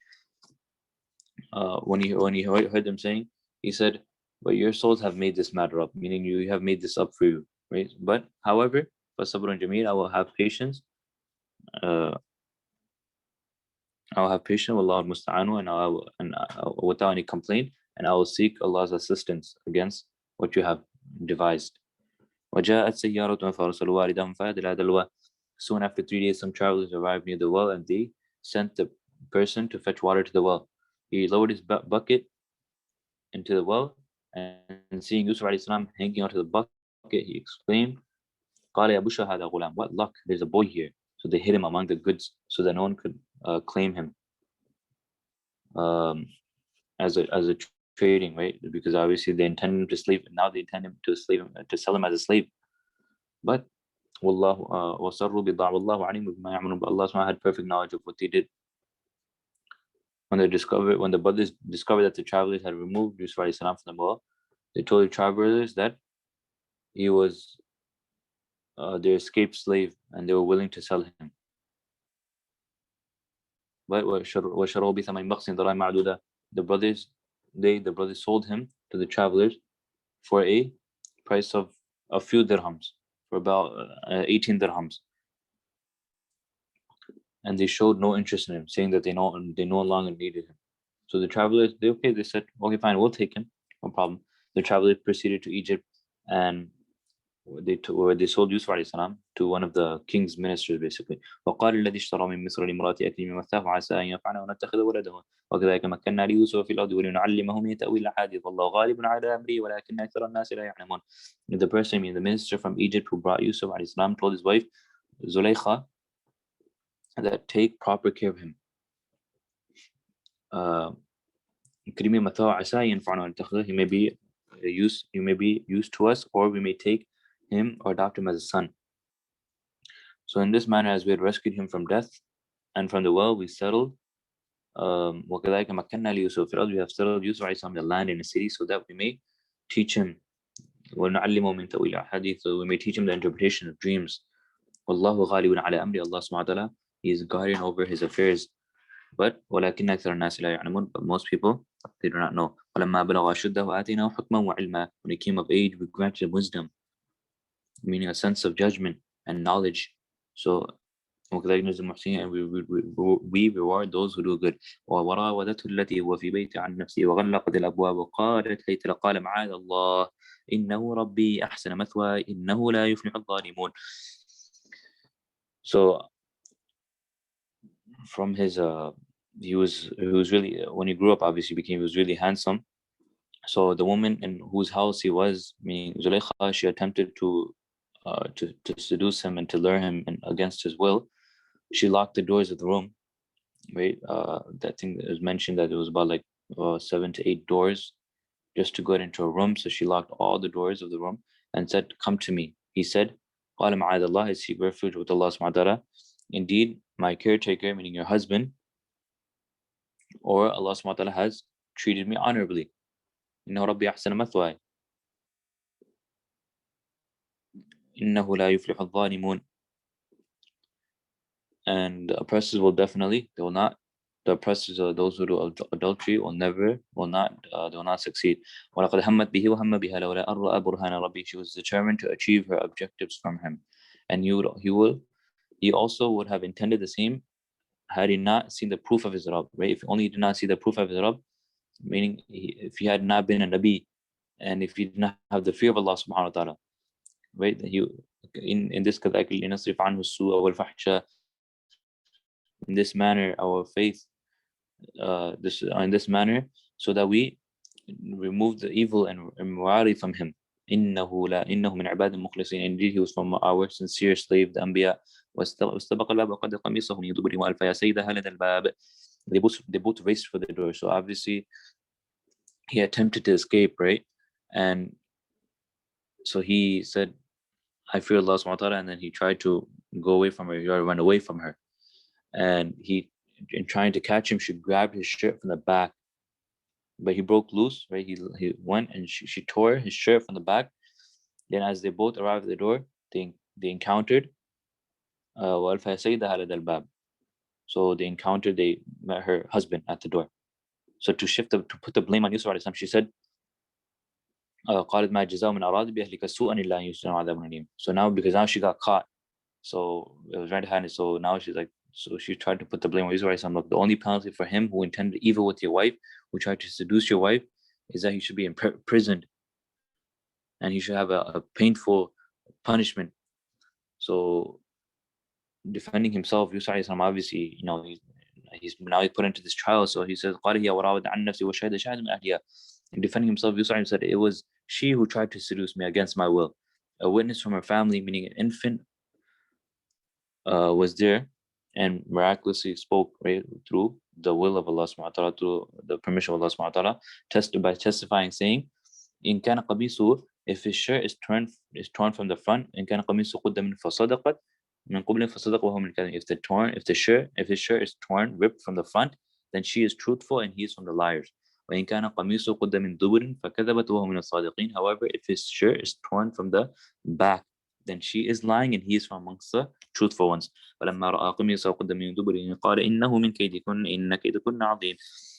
when he heard them saying, he said, but your souls have made this matter up, meaning you have made this up for you, right? But however, for sabr and jameel, I will have patience. Uh, I will have patience with Allah musta'anu, and without any complaint, and I will seek Allah's assistance against what you have devised. وجاءت سيارة فرسلوا واردهم فأدلى دلوه. Soon after 3 days, some travelers arrived near the well, and they sent the person to fetch water to the well. He lowered his bucket into the well, and seeing Yusuf alayhi salam hanging onto the bucket, he exclaimed, قال يا بشرى هذا غلام, what luck, there's a boy here. So they hid him among the goods so that no one could claim him as a trading, right? Because obviously they intend him to slave, now they intend him to sell him as a slave. But wallahu wasarru bid'a wallahu alim bima ya'malun, but Allah subhanahu had perfect knowledge of what they did. When the brothers discovered that the travelers had removed Yusuf alayhi salam from the well, they told the travelers that he was their escaped slave and they were willing to sell him. But the brothers sold him to the travelers for a price of a few dirhams, for about 18 dirhams. And they showed no interest in him, saying that they no longer needed him. So the travelers, they said, okay, fine, we'll take him, no problem. The travelers proceeded to Egypt, and they sold Yusuf alayhi salam to one of the king's ministers, basically. وقال الذي اشترى من مصر لامرأته أكرمي مثاه عسى أن ينفعنا ونتخذ ولده وكذلك مكنا ليوسف في الأرض ولنعلمه من تأويل الأحاديث والله غالب على أمره ولكن أكثر الناس لا يعلمون. The person, the minister from Egypt who brought Yusuf alayhi salam, told his wife Zulaykha that take proper care of him. كريمي مثاه عسى ينفعنا ونتخذه, he may be used to us, or we may take him or adopt him as a son. So in this manner, as we had rescued him from death and from the well, we settled وكذلك مكنا ليوسف في الأرض, we have settled Yusuf alayhi salam in the land in the city, so that we may teach him ونعلمه من تأويل الأحاديث, so we may teach him the interpretation of dreams. والله غالب على أمره, Allah subhanahu wa ta'ala, he is guardian over his affairs. But ولكن أكثر الناس لا يعلمون, but most people, they do not know. ولما بلغ أشده وآتيناه حكما وعلما, when he came of age, we granted him wisdom, meaning a sense of judgment and knowledge. So and we reward those who do good. وراودته التي هو في بيته عن نفسه وغلقت الأبواب وقالت ليت قال معاذ الله إنه ربي أحسن مثواي إنه لا يفلح الظالمون. So from his he was really, when he grew up, obviously he was really handsome. So the woman in whose house he was, meaning Zulaykha, she attempted to seduce him and to lure him against his will. She locked the doors of the room, right? That thing is mentioned that it was about like 7 to 8 doors just to get into a room. So she locked all the doors of the room and said, come to me. He said, قال معاذ الله, I seek refuge with Allah subhanahu wa ta'ala. Indeed, my caretaker, meaning your husband, or Allah subhanahu wa ta'ala, has treated me honorably. إنه ربي أحسن مثواي إنه لا يفلح الظالمون. And oppressors will definitely, the oppressors are those who do adultery will not succeed. وَلَقَدْ هَمَّتْ بِهِ وَهَمَّ بِهَا لَوْلَا أَن رَأَىٰ بُرْهَانَ رَبِّهِ, she was determined to achieve her objectives from him. And he also would have intended the same had he not seen the proof of his Rabb, right? If only he did not see the proof of his Rabb, meaning if he had not been a Nabi, and if he did not have the fear of Allah subhanahu wa ta'ala, right? In this كَذَلِكَ لِنَصْرِفَ عَنْهُ السُّوءَ وَالْفَحْشَاءَ, in this manner our faith, in this manner, so that we remove the evil and immorality from him. إنه من عباد المخلصين, indeed he was from our sincere slave, the Anbiya. واستبق الباب وقد قميصه من دبر وألف يا سيدها لدى الباب. They both raced for the door. So obviously he attempted to escape, right? And So he said, I fear Allah subhanahu wa ta'ala, and then he tried to go away from her, he tried to run away from her. And he, in trying to catch him, she grabbed his shirt from the back, but he broke loose, right? He went and she tore his shirt from the back. Then as they both arrived at the door, they encountered so they met her husband at the door. So to put the blame on Yusuf alayhi salam, she said, قالت ما جزاء من أراد بأهلك سوءا إلا أن يسجن عذاب أليم. So now, because now she got caught, so it was red-handed. So now she's like, so she tried to put the blame on Yusuf alayhi salam. Look, the only penalty for him who intended evil with your wife, who tried to seduce your wife, is that he should be imprisoned, and he should have a painful punishment. So defending himself, Yusuf alayhi salam, obviously, he's put into this trial. So he says, قال هي وراود عن نفسي وشهد شاهد من أهلها. In defending himself, Yusuf said, it was she who tried to seduce me against my will. A witness from her family, meaning an infant, was there and miraculously spoke, right, through the will of Allah subhanahu wa ta'ala, through the permission of Allah subhanahu wa ta'ala, by testifying, saying, in kana qamisu, if his shirt is torn from the front, in kana qamisu qudda min fasadaqat min qublin fasadaq wa huwa min kadhib. If his shirt is torn, ripped from the front, then she is truthful and he is from the liars. وإن كان قميصه قد من دبر فكذبت وهو من الصادقين. However, if his shirt is torn from the back, then she is lying and he is from amongst the truthful ones. فلما رأى قميصه قد من دبر قال إنه من كيدكن إن كيدكن عظيم.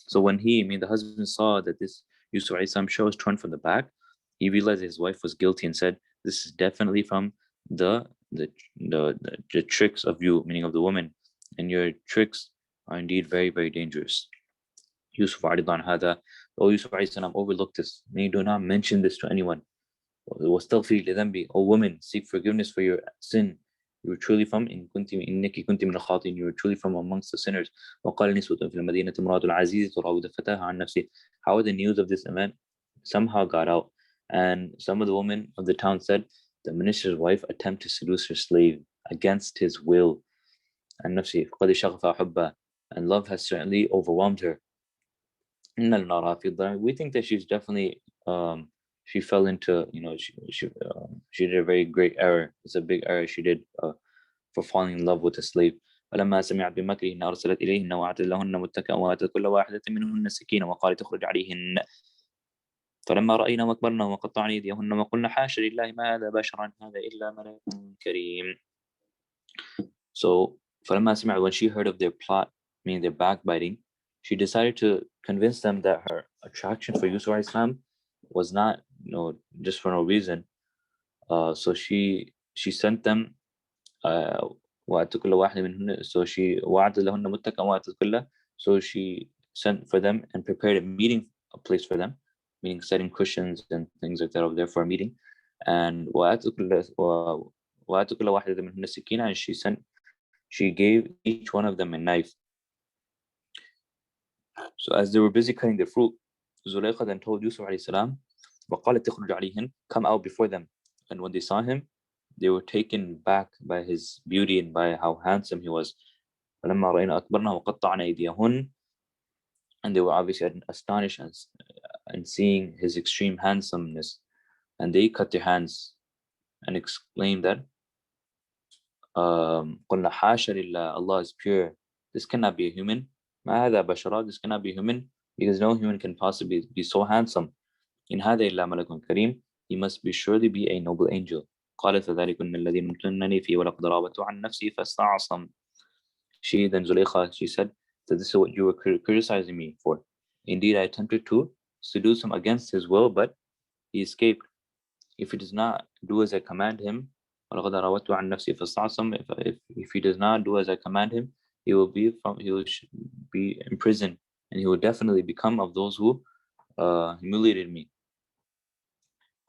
So when the husband saw that this Yusuf alayhi salam shirt was torn from the back, he realized his wife was guilty and said, this is definitely from the tricks of you, meaning of the woman, and your tricks are indeed very, very dangerous. Yusuf alayhi salam overlooked this, meaning do not mention this to anyone. O woman, seek forgiveness for your sin. You were truly from you were truly from amongst the sinners. How the news of this event somehow got out, and some of the women of the town said, the minister's wife attempted to seduce her slave against his will, and love has certainly overwhelmed her. We think that she's definitely she fell into, she did a very great error. It's a big error she did for falling in love with a slave. فلما سمعت بمكرهن أرسلت إليهن وأعتدت لهن متكئا وآتت كل واحدة منهن سكينا وقالت اخرج عليهن فلما رأينا وأكبرنا وقطعن أيديهن وقلنا حاشا لله ما هذا بشرا هذا إلا ملك كريم. So فلما سمعت, when she heard of their plot, meaning their backbiting, she decided to convince them that her attraction for Yusuf alayhi salam was not, just for no reason. So she sent them so she sent for them and prepared a place for them, meaning setting cushions and things like that over there for a meeting. And she gave each one of them a knife. So as they were busy cutting the fruit, Zulaykha then told Yusuf alayhi salam, come out before them. And when they saw him, they were taken back by his beauty and by how handsome he was. And they were obviously astonished and seeing his extreme handsomeness. And they cut their hands and exclaimed that Allah is pure. This cannot be a human. This cannot be human, because no human can possibly be so handsome. In هذا إلا ملك كريم. He must be surely be a noble angel. قالت فذلكن الذي ممتنني فيه ولقد راودته عن نفسي فاستعصم. She then Zulaykha, she said that this is what you were criticizing me for. Indeed, I attempted to seduce him against his will, but he escaped. If he does not do as I command him, ولقد راودته عن نفسي فاستعصم. If he does not do as I command him, he will be imprisoned, and he will definitely become of those who humiliated me.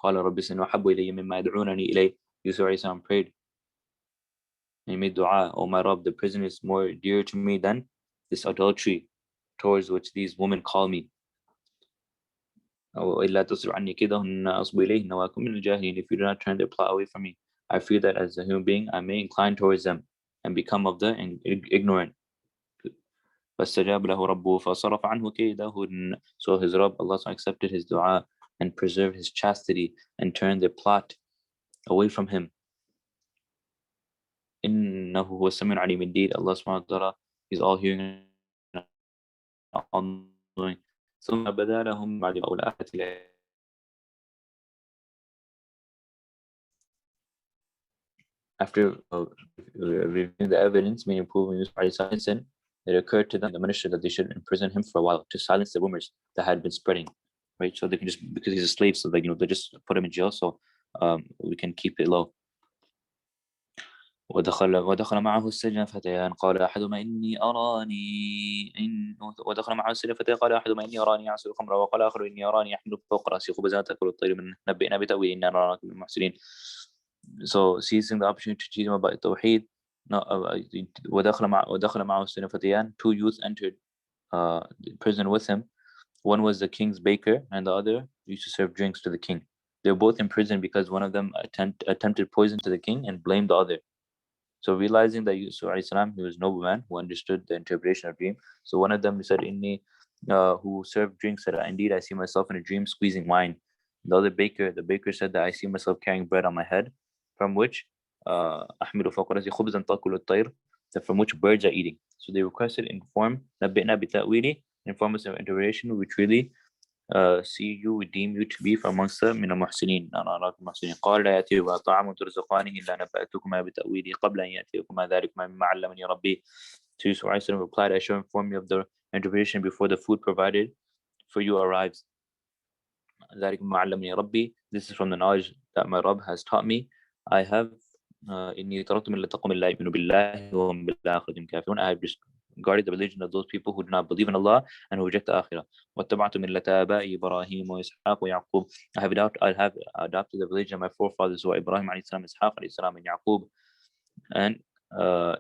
قال رب السماء أحب إلي مما يدعونني إليه. Yusuf alayhi salam prayed and he made dua, oh my Rabb, the prison is more dear to me than this adultery towards which these women call me. إلا تصرف عني كيدهن أصب إليهن وأكن من الجاهلين. If you do not turn their plot away from me, I fear that as a human being I may incline towards them and become of the ignorant. فاستجاب له ربه فصرف عنه كيدهن. So his Rabb, Allah, accepted his dua and preserved his chastity and turned their plot away from him. إنه هو السميع العليم. Indeed, Allah subhanahu wa ta'ala is all hearing and all knowing. ثم بدا لهم بعد الآيات. After reviewing the evidence, meaning proving Yusuf alayhi salam's sin, it occurred to them, the minister, that they should imprison him for a while to silence the rumors that had been spreading, right? So they can just, because he's a slave, so like, they just put him in jail, so we can keep it low. ودخل معه السجن فتيان قال أحدهما إني أراني ودخل معه السجن فتيان قال أحدهما إني أراني أعصر الخمر وقال آخر إني أراني أحمل فوق رأسي خبزا تأكل الطير من نبئنا بتأويله إنا نراك من المحسنين. So seizing the opportunity to teach him about Tawheed, ودخل معه السجن فتيان, 2 youths entered the prison with him. One was the king's baker and the other used to serve drinks to the king. They were both in prison because one of them attempted poison to the king and blamed the other. So realizing that Yusuf alayhi salam, he was a nobleman who understood the interpretation of dream. So one of them said, Inni, who served drinks, said, indeed, I see myself in a dream squeezing wine. The baker said that I see myself carrying bread on my head, from which أحمل فوق رأسي خبزا تأكل الطير, from which birds are eating. So they requested نبئنا بتأويله, inform us of interpretation, which really see you, we deem you to be from amongst the من المحسنين. أنا أراك المحسنين. قال لا يأتيكما طعام ترزقانه إلا نبأتكما بتأويله قبل أن يأتيكما ذلكما مما علمني ربي. So Yusuf replied, I shall inform you of the interpretation before the food provided for you arrives. ذلك مما علمني ربي. This is from the knowledge that my Rabb has taught me. I have إني تركت ملة قوم لا يؤمنون بالله وهم بالآخرة هم كافرون. I have guarded the religion of those people who do not believe in Allah and who reject the Akhirah. واتبعت ملة آبائي إبراهيم وإسحاق ويعقوب. I have adopted the religion of my forefathers, who are Ibrahim alayhi salam, Ishaq alayhi salam, and Yaqub. And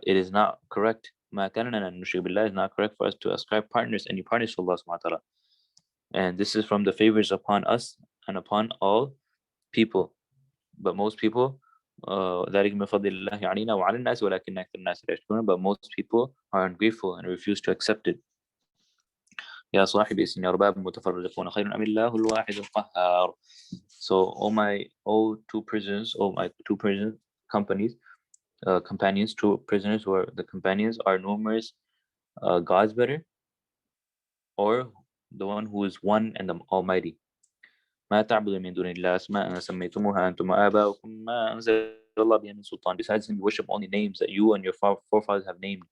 it is not correct. ما كان لنا أن نشرك بالله, is not correct for us to ascribe any partners to Allah subhanahu wa ta'ala. And this is from the favors upon us and upon all people. But most people, ذلك من فضل الله علينا وعلى الناس ولكن أكثر الناس لا يشكرون, but most people are ungrateful and refuse to accept it. يا صاحبي السجن أرباب متفرقون خير أم الله الواحد القهار. So all my two prisoners companies, companions, 2 prisoners who are the companions, are numerous gods better, or the one who is one and the Almighty. ما تعبد من دون الله أسماء سميتموها أنتم وآباؤكم ما أنزل الله بها من سلطان. Besides him, you worship only names that you and your forefathers have named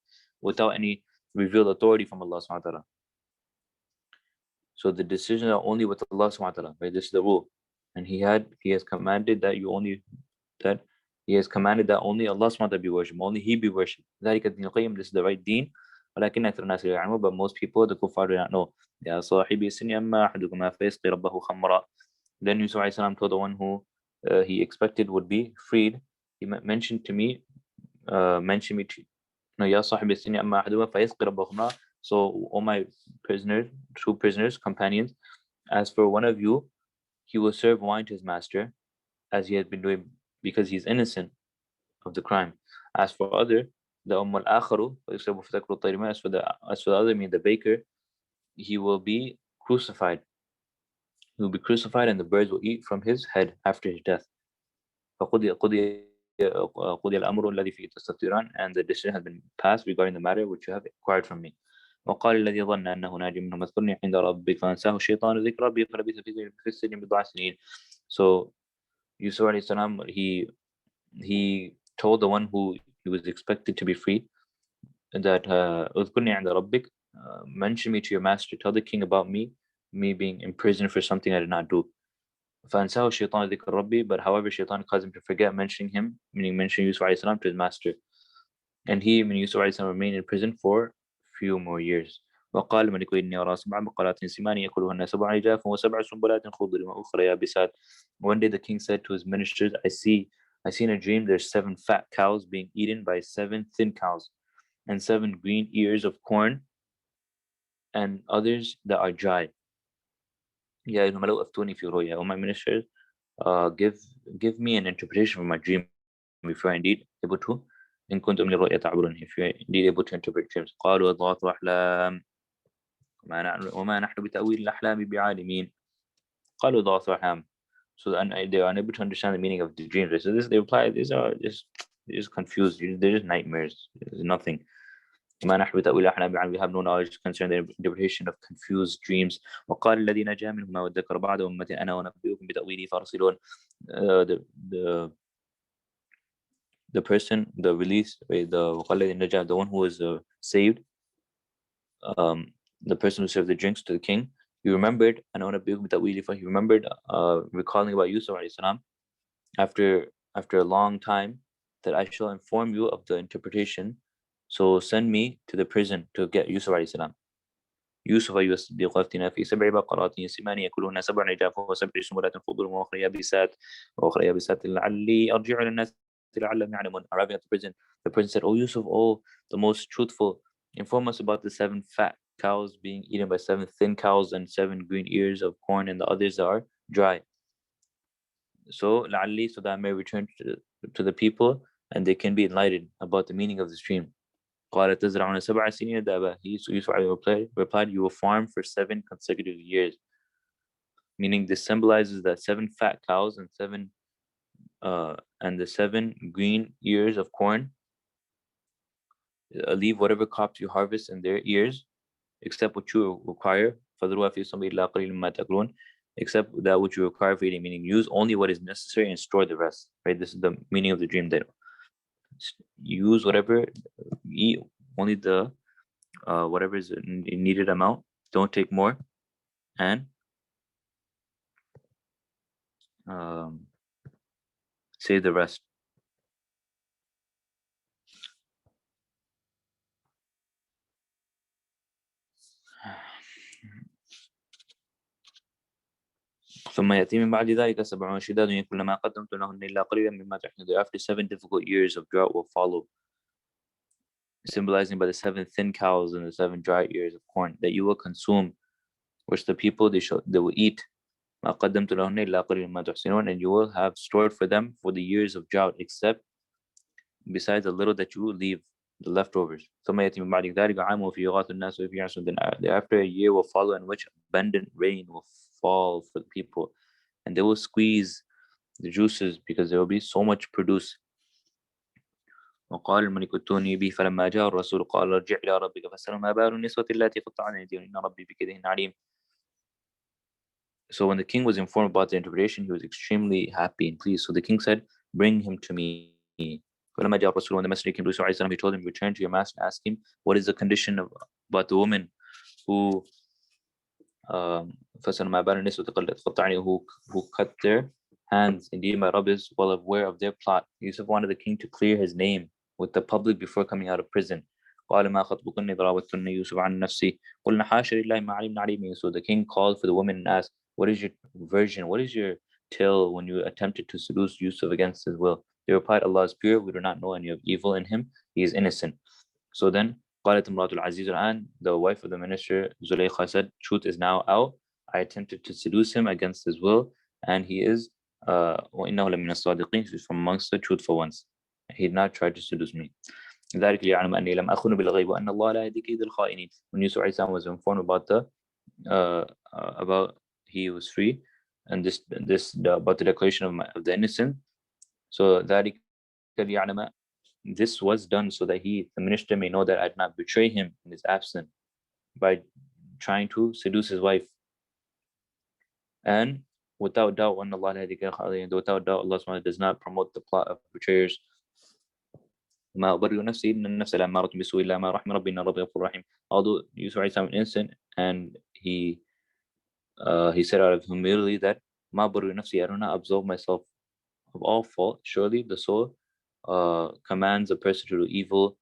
without any revealed authority from Allah subhanahu wa ta'ala. So the decisions are only with Allah subhanahu wa ta'ala, right? This is the rule. And He has commanded that He has commanded that only Allah subhanahu wa ta'ala be worshipped, only He be worshipped. ذلك الدين القيم, this is the right deen. ولكن أكثر الناس لا يعلمون, but most people, the kuffar, do not know. يا صاحبي السجن أما أحدكما فيسقي ربه خمرا. Then Yusuf alayhi salam told the one who he expected would be freed, he mentioned me to, no, يا صاحبي السجن أما أحدكما فيسقي ربه خمرا. So all my prisoners, 2 prisoners, companions, as for one of you, he will serve wine to his master, as he has been doing, because he is innocent of the crime. As for other, the al-akharu, as for the other, meaning the baker, he will be crucified. He will be crucified, and the birds will eat from his head after his death. قضي الأمر الذي فيه تستفسران, and the decision has been passed regarding the matter which you have acquired from me. وقال الذي ظن أنه ناج منهم اذكرني عند ربك فأنساه الشيطان ذكر ربي فلبث في السجن بضع سنين. So Yusuf alayhi salam, he told the one who he was expected to be free that اذكرني عند ربك, mention me to your master, tell the king about me being imprisoned for something I did not do. فأنساه الشيطان ذكر ربي, but however Shaitan caused him to forget mentioning him, meaning mentioning Yusuf alayhi salam to his master. And he, meaning Yusuf alayhi salam, remained in prison for few more years. وقال الملك إني أرى 7 بقرات سمان يأكلهن 7 عجاف و7 سنبلات خضر وأخرى يابسات. One day the king said to his ministers, I see in a dream there's 7 fat cows being eaten by 7 thin cows, and 7 green ears of corn, and others that are dry. يا أيها الملأ أفتوني في رؤيا. All my ministers, give me an interpretation for my dream if you are indeed able to. إن كنتم للرؤيا تعبرون, if you are indeed able to interpret dreams. قالوا أضغاث أحلام وما نحن بتأويل الأحلام بعالمين. قالوا أضغاث أحلام. So they are unable to understand the meaning of the dreams. So they reply, these are just confused. They're just nightmares. There's nothing. We have no knowledge concerning the interpretation of confused dreams. وقال الذي نجا منهما وادكر بعد أمة أنا أنبئكم بتأويله فارسلون. The person, the release, the one who was saved, the person who served the drinks to the king, he remembered, and he remembered recalling about Yusuf alayhi salam after a long time, that I shall inform you of the interpretation. So send me to the prison to get Yusuf alayhi salam. يوسف أيها الصديق أفتنا في 7 بقرات سمان يأكلون 7 عجاف و7 سنبلات خضر وأخرى يابسات لعلي أرجع إلى الناس لعلهم يعلمون. Arriving at the prison said, "Oh Yusuf, oh the most truthful, inform us about the 7 fat cows being eaten by 7 thin cows and 7 green ears of corn, and the others are dry. So لعلي, so that I may return to the people and they can be enlightened about the meaning of this dream." قال تزرعون 7 سنين دابا. Yusuf replied, you will farm for 7 consecutive years. Meaning this symbolizes that 7 fat cows and the 7 green ears of corn, leave whatever crops you harvest in their ears, except what you require. Except that which you require for eating, meaning use only what is necessary and store the rest. Right? This is the meaning of the dream, that use whatever, eat only the whatever is in needed amount, don't take more, and save the rest. ثم يأتي من بعد ذلك 7 شداد يأكلن ما قدمت لهن إلا قليلا مما تحصنون. After 7 difficult years of drought will follow, symbolizing by the 7 thin cows and the 7 dry ears of corn that you will consume, which the people they will eat. ما قدمت لهن إلا قليلا مما تحصنون, and you will have stored for them for the years of drought, except besides a little that you will leave, the leftovers. ثم يأتي من بعد ذلك عام وفيه يغاث الناس وفيه يعصرون. Then after a year will follow in which abundant rain will fall for the people, and they will squeeze the juices because there will be so much produce. وقال الملك ائتوني به فلما جاء الرسول قال ارجع إلى ربك فاسأله ما بال النسوة اللاتي قطعن أيديهن إن ربي بكيدهن عليم. So when the king was informed about the interpretation, he was extremely happy and pleased. So the king said, bring him to me. فلما جاء الرسول, when the messenger came to Yusuf, he told him, return to your master and ask him what is the condition about the woman who فسأل ما بال النسوة قطعن, who cut their hands. Indeed, my Rabb is well aware of their plot. Yusuf wanted the king to clear his name with the public before coming out of prison. قال ما خطبكن إذ راوتن يوسف عن نفسه قلنا حاشا لله ما علمنا عليه. So the king called for the woman and asked, what is your version? What is your tale when you attempted to seduce Yusuf against his will? They replied, Allah is pure. We do not know any of evil in him. He is innocent. So then قالت امرأة العزيز الآن, the wife of the minister Zulaykha said, truth is now out. I attempted to seduce him against his will, and he is وإنه لمن الصادقين. He's from amongst the truthful ones. He did not try to seduce me. ذلك ليعلم أني لم أخن بالغيب وأن الله لا يهدي كيد الخائنين. When Yusuf was informed about he was free, and about the declaration of the innocent, so ذلك ليعلم, this was done so that the minister may know that I did not betray him in his absence by trying to seduce his wife. And without doubt, Allah does not promote the plot of betrayers. Although Yusuf is innocent, and he said out of humility that I do not absolve myself of all fault. Surely the soul commands a person to do evil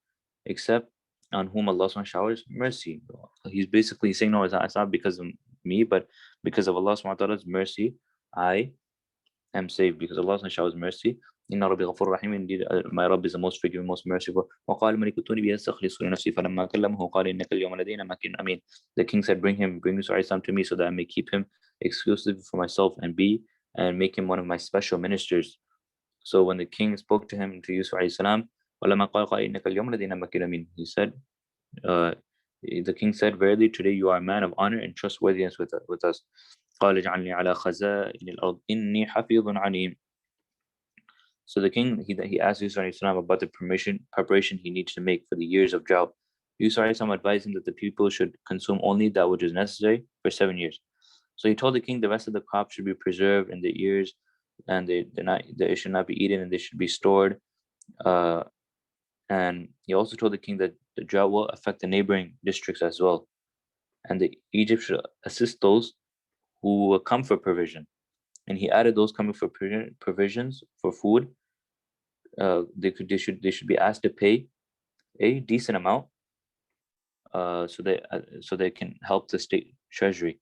except on whom Allah showers mercy. He's basically saying, no, it's not because of me, but because of Allah's mercy, I am saved, because Allah showers mercy. Inna Rabbi Ghafur Rahim, indeed my Rabb is the most forgiving, most merciful. The king said, bring Yusuf to me so that I may keep him exclusive for myself and make him one of my special ministers. So when the king spoke to him, to Yusuf alayhi salam, he said, the king said, verily today you are a man of honor and trustworthiness with us. قال اجعلني على خزائن الأرض إني حفيظ عليم. So the king, he asked Yusuf alayhi salam about the preparation he needs to make for the years of drought. Yusuf alayhi salam advised him that the people should consume only that which is necessary for 7 years. So he told the king the rest of the crops should be preserved in the ears, and they should not be eaten, and they should be stored. And he also told the king that the drought will affect the neighboring districts as well, and Egypt should assist those who will come for provision. And he added those coming for provisions for food. They should be asked to pay a decent amount, so they can help the state treasury,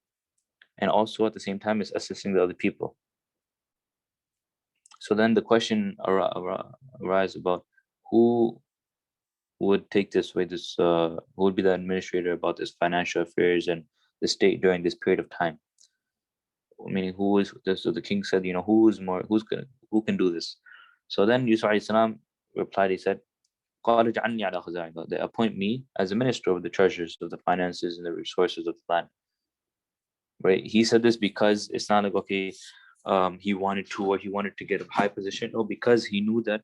and also at the same time is assisting the other people. So then the question arises about who would take this way. Who would be the administrator about this financial affairs and the state during this period of time? Meaning, who is this? So the king said, who can do this? So then Yusuf alayhi salam replied. He said, they appoint me as a minister of the treasures of the finances and the resources of the land. Right? He said this because it's not like, okay, he wanted to get a high position. No, because he knew that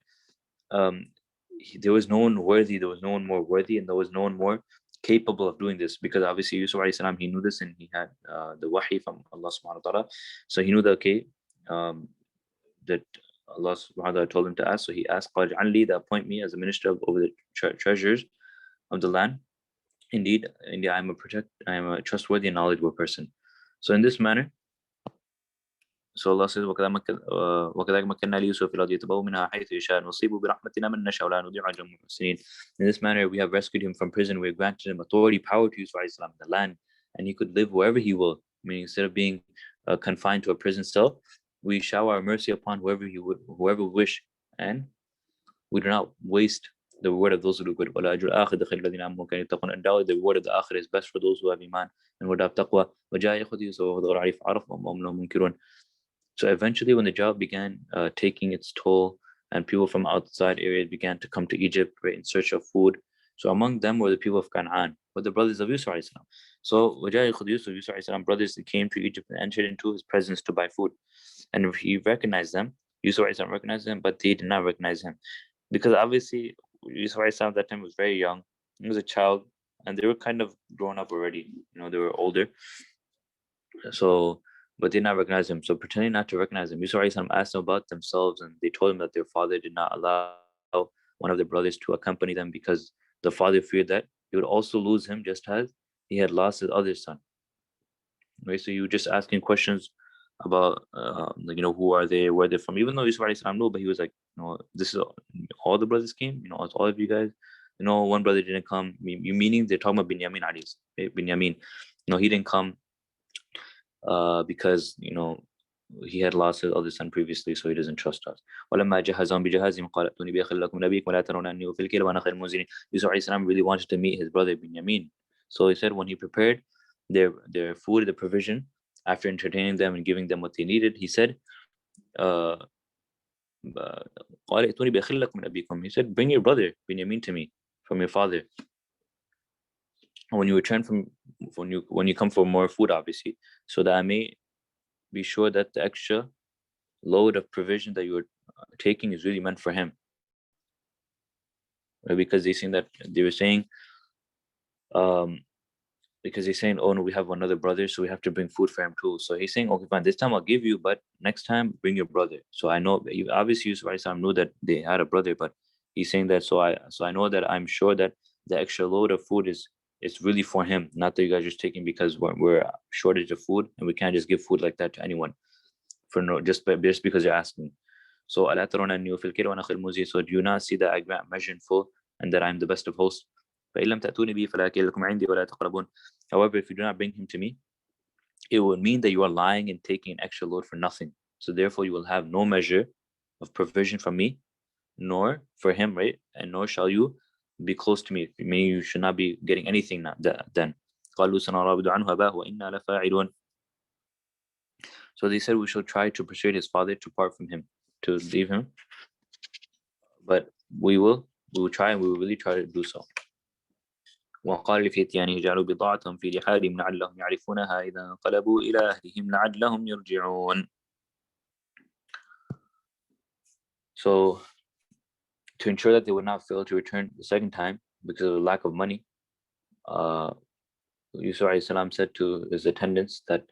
there was no one worthy, there was no one more worthy, and there was no one more capable of doing this. Because obviously Yusuf alayhi salam, he knew this, and he had the wahi from Allah subhanahu wa ta'ala. So he knew that, okay, that Allah subhanahu wa ta'ala told him to ask. So he asked, "Qaj'alni, that appoint me as a minister over the treasures of the land. Indeed, I am a trustworthy and knowledgeable person." So in this manner, so Allah says, وَكَذَلِكَ مَكَّنَّا لِيُوسُفَ فِي الْأَرْضِ يَتَبَوَّأُ مِنْهَا حَيْثُ يَشَاءُ نُصِيبُ بِرَحْمَتِنَا مَن نَّشَاءُ وَلَا نُضِيعُ أَجْرَ الْمُحْسِنِينَ. In this manner, we have rescued him from prison. We have granted him authority, power to Yusuf alayhi salam in the land, and he could live wherever he will. Meaning, instead of being confined to a prison cell, we shower our mercy upon whoever we wish, and we do not waste the reward of those who do good. And the reward of the akhir is best for those who have iman and would have taqwa. So eventually, when the drought began taking its toll, and people from outside areas began to come to Egypt, right, in search of food. So among them were the people of Canaan, were the brothers of Yusuf alayhi salam. So Yusuf alayhi salam brothers, they came to Egypt and entered into his presence to buy food. And he recognized them. Yusuf alayhi salam recognized them, but they did not recognize him. Because obviously Yusuf alayhi salam at that time was very young. He was a child, and they were kind of grown up already. They were older. So, but they did not recognize him. So pretending not to recognize him, Yusuf alayhi salam asked them about themselves, and they told him that their father did not allow one of their brothers to accompany them because the father feared that he would also lose him just as he had lost his other son. Right? So you were just asking questions about who are they, where they're from, even though Yusuf alayhi salam knew, but he was like, this is all the brothers came, it's all of you guys. One brother didn't come. You meaning they're talking about Binyamin alayhi, right? Binyamin, he didn't come because he had lost his other son previously, so he doesn't trust us. Yusuf really wanted to meet his brother Binyamin, so he said when he prepared their food, the provision, after entertaining them and giving them what they needed, he said, he said, bring your brother Binyamin to me from your father. When you return when you come for more food, obviously, so that I may be sure that the extra load of provision that you're taking is really meant for him. Right? Because they were saying, because he's saying, oh no, we have another brother, so we have to bring food for him too. So he's saying, okay, fine, this time I'll give you, but next time bring your brother. So I know, obviously Yusuf alayhi salam knew that they had a brother, but he's saying that so I know that I'm sure that the extra load of food is really for him, not that you guys are just taking because we're shortage of food and we can't just give food like that to anyone just because you're asking. So so do you not see that I grant measure in full and that I'm the best of hosts? However, if you do not bring him to me, it will mean that you are lying and taking an extra load for nothing. So therefore, you will have no measure of provision from me, nor for him, right? And nor shall you be close to me. Meaning you should not be getting anything then. So they said we shall try to persuade his father to part from him, to leave him. But we will try, and we will really try to do so. وقال لفتيانه جعلوا بضاعتهم في رحالهم لعلهم يعرفونها إذا انقلبوا إلى أهلهم لعلهم يرجعون. So to ensure that they would not fail to return the second time because of the lack of money, Yusuf alayhi salam said to his attendants that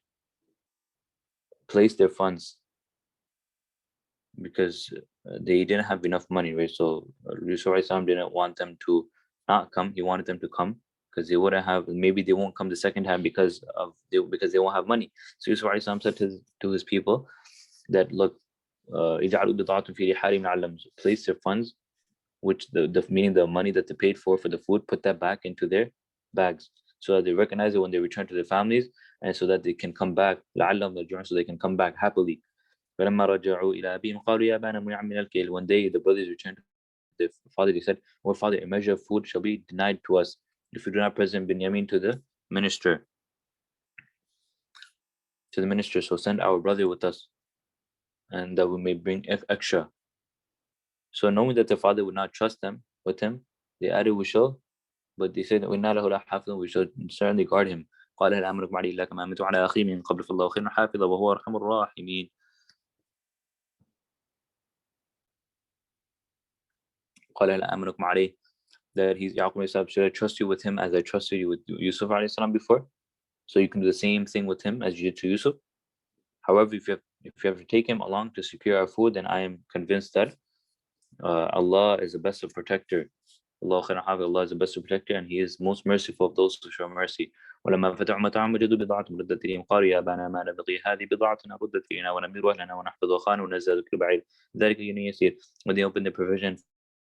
place their funds, because they didn't have enough money, right? So Yusuf alayhi salam didn't want them to not come. He wanted them to come because they wouldn't have. Maybe they won't come the second time because they won't have money. So Yusuf alayhi salam said to his people that, look, اجعلوا بضاعتهم في رحالهم لعلهم, place their funds, which the meaning the money that they paid for the food, put that back into their bags so that they recognize it when they return to their families, and so that they can come back لعلهم يرجعون, so they can come back happily. فلما رجعوا إلى أبيهم قالوا يا أبانا منع من الكيل. One day the brothers returned to their father. They said, "Our father, a measure of food shall be denied to us if we do not present Binyamin to the minister. So send our brother with us, and that we may bring extra." So knowing that their father would not trust them with him, they added, "We shall," but they said, "وَإِنَّا لَهُ لَحَافِظُونَ," we should certainly guard him. قال هل أمركم عليه إلا كما أمنت على أخيه من قبل فالله خير حافظا وهو أرحم الراحمين. قال هل أمركم عليه, that he's Yaqub said, should I trust you with him as I trusted you with Yusuf alayhi salam before? So you can do the same thing with him as you did to Yusuf. However, if you have to take him along to secure our food, then I am convinced that Allah is the best of protector. Allah is the best of protector, and He is most merciful of those who show mercy. ولما فتحوا متاعهم وجدوا بضاعتهم ردت إليهم قالوا يا أبانا ما نبغي هذه بضاعتنا ردت إلينا ونمير أهلنا ونحفظ أخانا ونزداد كل بعيد ذلك يسير. When they opened their provision,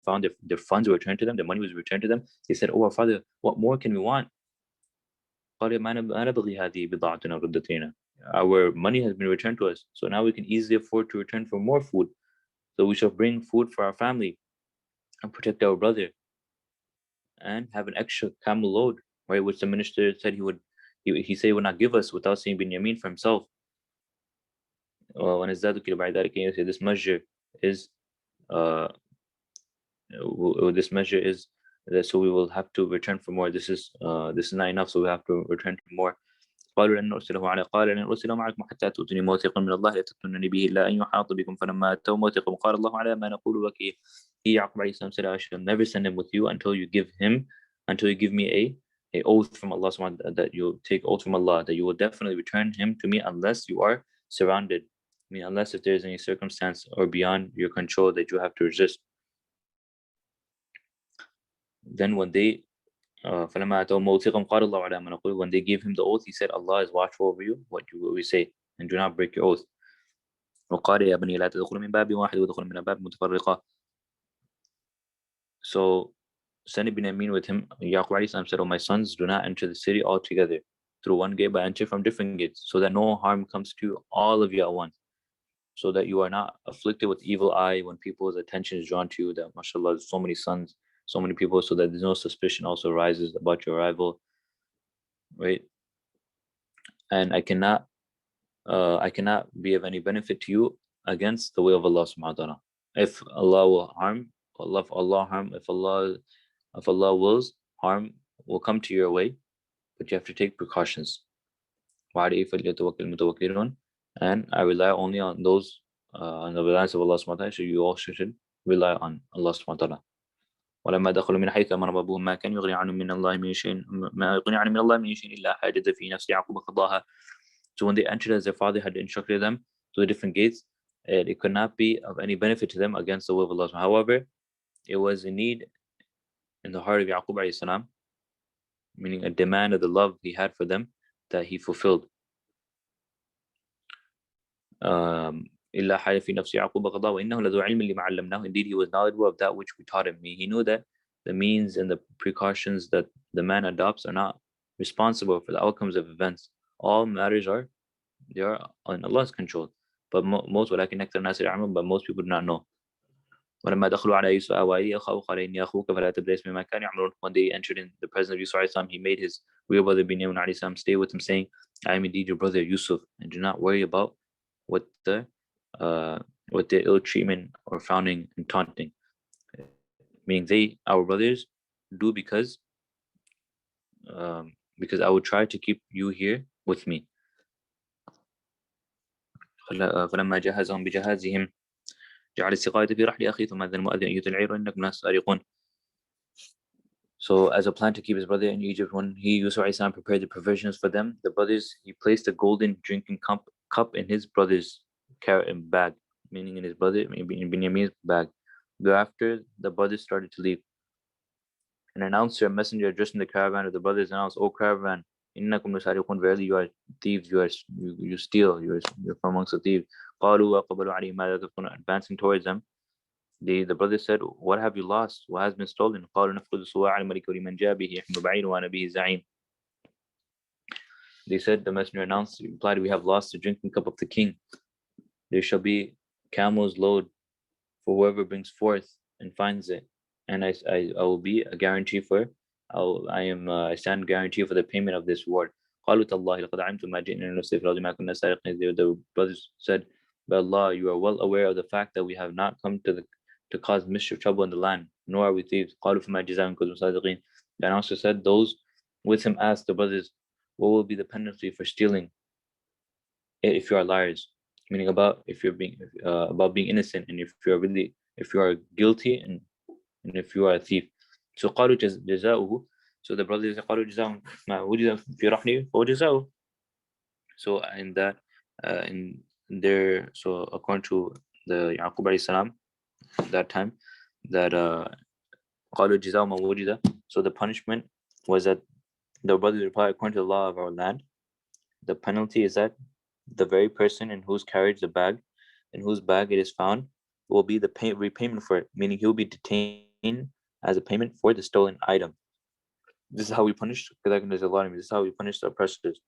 found their funds were returned to them, their money was returned to them, they said, "Oh, our father, what more can we want?" قالوا ما نبغي هذه بضاعتنا ردت إلينا. Our money has been returned to us, so now we can easily afford to return for more food. So we shall bring food for our family and protect our brother, and have an extra camel load, right? Which the minister said he said he would not give us without saying Binyamin for himself. This measure is that, so we will have to return for more. This is not enough, so we have to return for more. قالوا لن نرسله عليه قال لن أرسله معكم حتى تؤتوني موثقا من الله لا تأتونني به إلا أن يحاط بكم فلما أتوا موثقا قال الله على ما نقول وكيل. He, Yaqub alayhi salam, said, "I shall never send him with you until you give me a oath from Allah subhanahu wa ta'ala, that you take oath from Allah that you will definitely return him to me unless you are surrounded. I mean, unless if there is any circumstance or beyond your control that you have to resist." Then when they فلما أتوا موثقا قال الله على ما نقول, when they gave him the oath, he said, "Allah is watchful over you, what we say, and do not break your oath." وقال يا بني لا تدخلوا من باب واحد وادخلوا من أبواب متفرقة. So sending Binyamin with him, Yaqub alayhi salam said, "Oh, my sons, do not enter the city all together through one gate, but enter from different gates, so that no harm comes to all of you at once, so that you are not afflicted with evil eye when people's attention is drawn to you, that mashallah there's so many sons, so many people, so that there's no suspicion also arises about your arrival, right? And I cannot be of any benefit to you against the way of Allah subhanahu wa ta'ala. If Allah will harm, if Allah wills, harm will come to your way, but you have to take precautions. And I rely only on those on the reliance of Allah subhanahu wa ta'ala, so you also should rely on Allah subhanahu wa ta'ala. ولما دخلوا من حيث أمر أبوهم ما كان يغني عنهم من الله من شيء إلا حاجة في نفس يعقوب قضاها. So when they entered, as their father had instructed them to the different gates, it could not be of any benefit to them against the will of Allah. However, it was a need in the heart of Yaqub alayhi salam, meaning a demand of the love he had for them, that he fulfilled. إلا حاجة في نفس يعقوب قضاها وإنه لذو علم لما علمناه. Indeed, he was knowledgeable of that which we taught him. He knew that the means and the precautions that the man adopts are not responsible for the outcomes of events. All matters are on Allah's control. But most ولكن أكثر الناس يعلمون, but most people do not know. ولما دخلوا على يوسف آوى إليه أخاه قال إني أخوك فلا تبتئس بما كانوا يعملون. When they entered in the presence of Yusuf alayhi salam, he made his real brother Binyamin alayhi salam stay with him, saying, "I am indeed your brother Yusuf, and do not worry about what the ill treatment or frowning and taunting." Meaning our brothers do because because I would try to keep you here with me. فلما جهزهم بجهازهم جعل السقاية في رحل أخيه ثم أذن المؤذن أيها العير إنكم ناس سارقون. So as a plan to keep his brother in Egypt, when Yusuf ﷺ prepared the provisions for them, the brothers, he placed a golden drinking cup in his brother's bag, meaning in his brother, in Binyamin's bag. Thereafter, the brothers started to leave. An announcer, a messenger addressing the caravan of the brothers announced, "O caravan, innakum lasariqun, verily you are thieves, you steal, you're from amongst the thieves." قالوا وقبلوا عليهم ماذا تفقون, advancing towards them. The brothers said, "What have you lost? What has been stolen?" قالوا نفقد صواع الملك ولمن جاء به يحمل بعير وأنا به زعيم. They said, the messenger announced, replied, "We have lost the drinking cup of the king. There shall be camels load for whoever brings forth and finds it, and I will be a guarantee for. I stand guarantee for the payment of this reward." قالوا تالله لقد علمتم ما جئنا لنفسد في الأرض ما كنا سارقين. The brothers said, "By Allah, you are well aware of the fact that we have not come to cause mischief, trouble in the land, nor are we thieves." قالوا فما جزاء إن كنتم صادقين. The announcer said, those with him asked the brothers, "What will be the penalty for stealing if you are liars?" Meaning about being innocent, and if you are guilty, and if you are a thief. So قالوا جزاؤه. So the brothers قالوا جزاؤه ما وجد في رحله فهو جزاؤه. So in that in there, so according to the Yaqub alayhi salam, that time, that قالوا جزاؤه ما وجد. So the punishment was that the brothers replied, according to the law of our land, the penalty is that the very person in whose carriage the bag, in whose bag it is found, will be the repayment for it, meaning he will be detained as a payment for the stolen item. This is how we punish. This is how we punish the oppressors.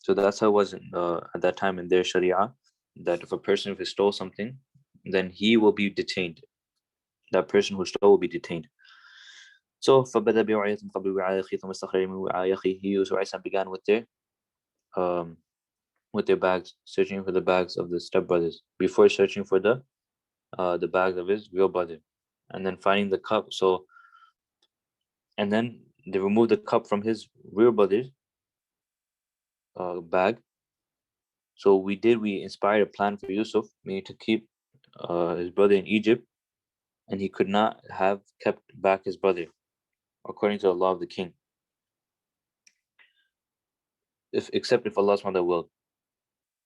So that's how it was at that time in their Sharia, that if a person stole something, then he will be detained. That person who stole will be detained. So فبدأ بوعية قبل وعاء أخيه ثم استخرج من وعاء أخيه. Yusuf ﷺ began with their bags, searching for the bags of the stepbrothers before searching for the bags of his real brother, and then finding the cup. So, and then they removed the cup from his real brother's bag. So we inspired a plan for Yusuf, meaning to keep his brother in Egypt, and he could not have kept back his brother, according to the law of the king, except if Allah SWT willed.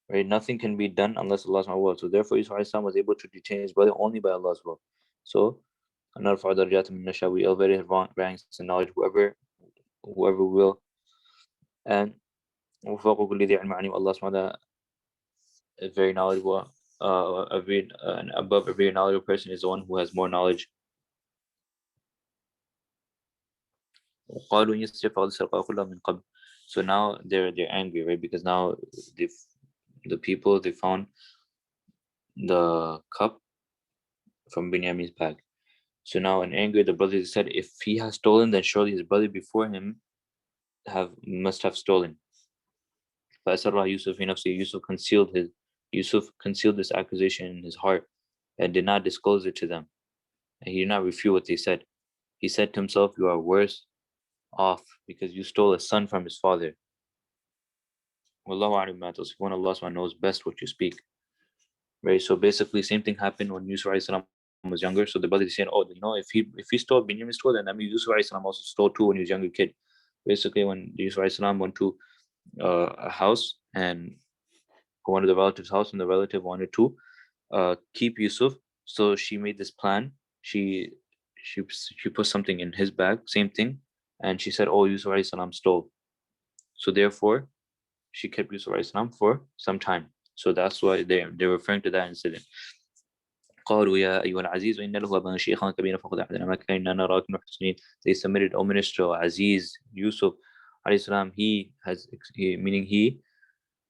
Right? Nothing can be done unless Allah SWT will. So therefore, Yusuf was able to detain his brother only by Allah's will. So, we elevated ranks in knowledge whoever will, and Allah SWT is very knowledgeable. And above every knowledgeable person is the one who has more knowledge. So now they're angry, right? Because now the people, they found the cup from Binyamin's bag. So now in anger, the brothers said, if he has stolen, then surely his brother before him must have stolen. Yusuf concealed this accusation in his heart and did not disclose it to them. And he did not refute what they said. He said to himself, "You are worse off because you stole a son from his father." Wallahu a'lam bima tasifun. Allah knows best what you speak. Right? So basically, same thing happened when Yusuf was younger. So the brothers said, "Oh, if he stole, Binyamin stole, then that means Yusuf also stole too when he was a younger kid." Basically, when Yusuf went to a house, and one of the relatives' house, and the relative wanted to keep Yusuf, so she made this plan. She put something in his bag, same thing, and she said, "Oh, Yusuf stole." So therefore, she kept Yusuf for some time. So that's why they're referring to that incident. قالوا يا أيها العزيز إن له أبا شيخا كبيرا فخذ أحدنا مكاننا نراك محسنين. They submitted, "O minister, Aziz, Yusuf alayhi salam, meaning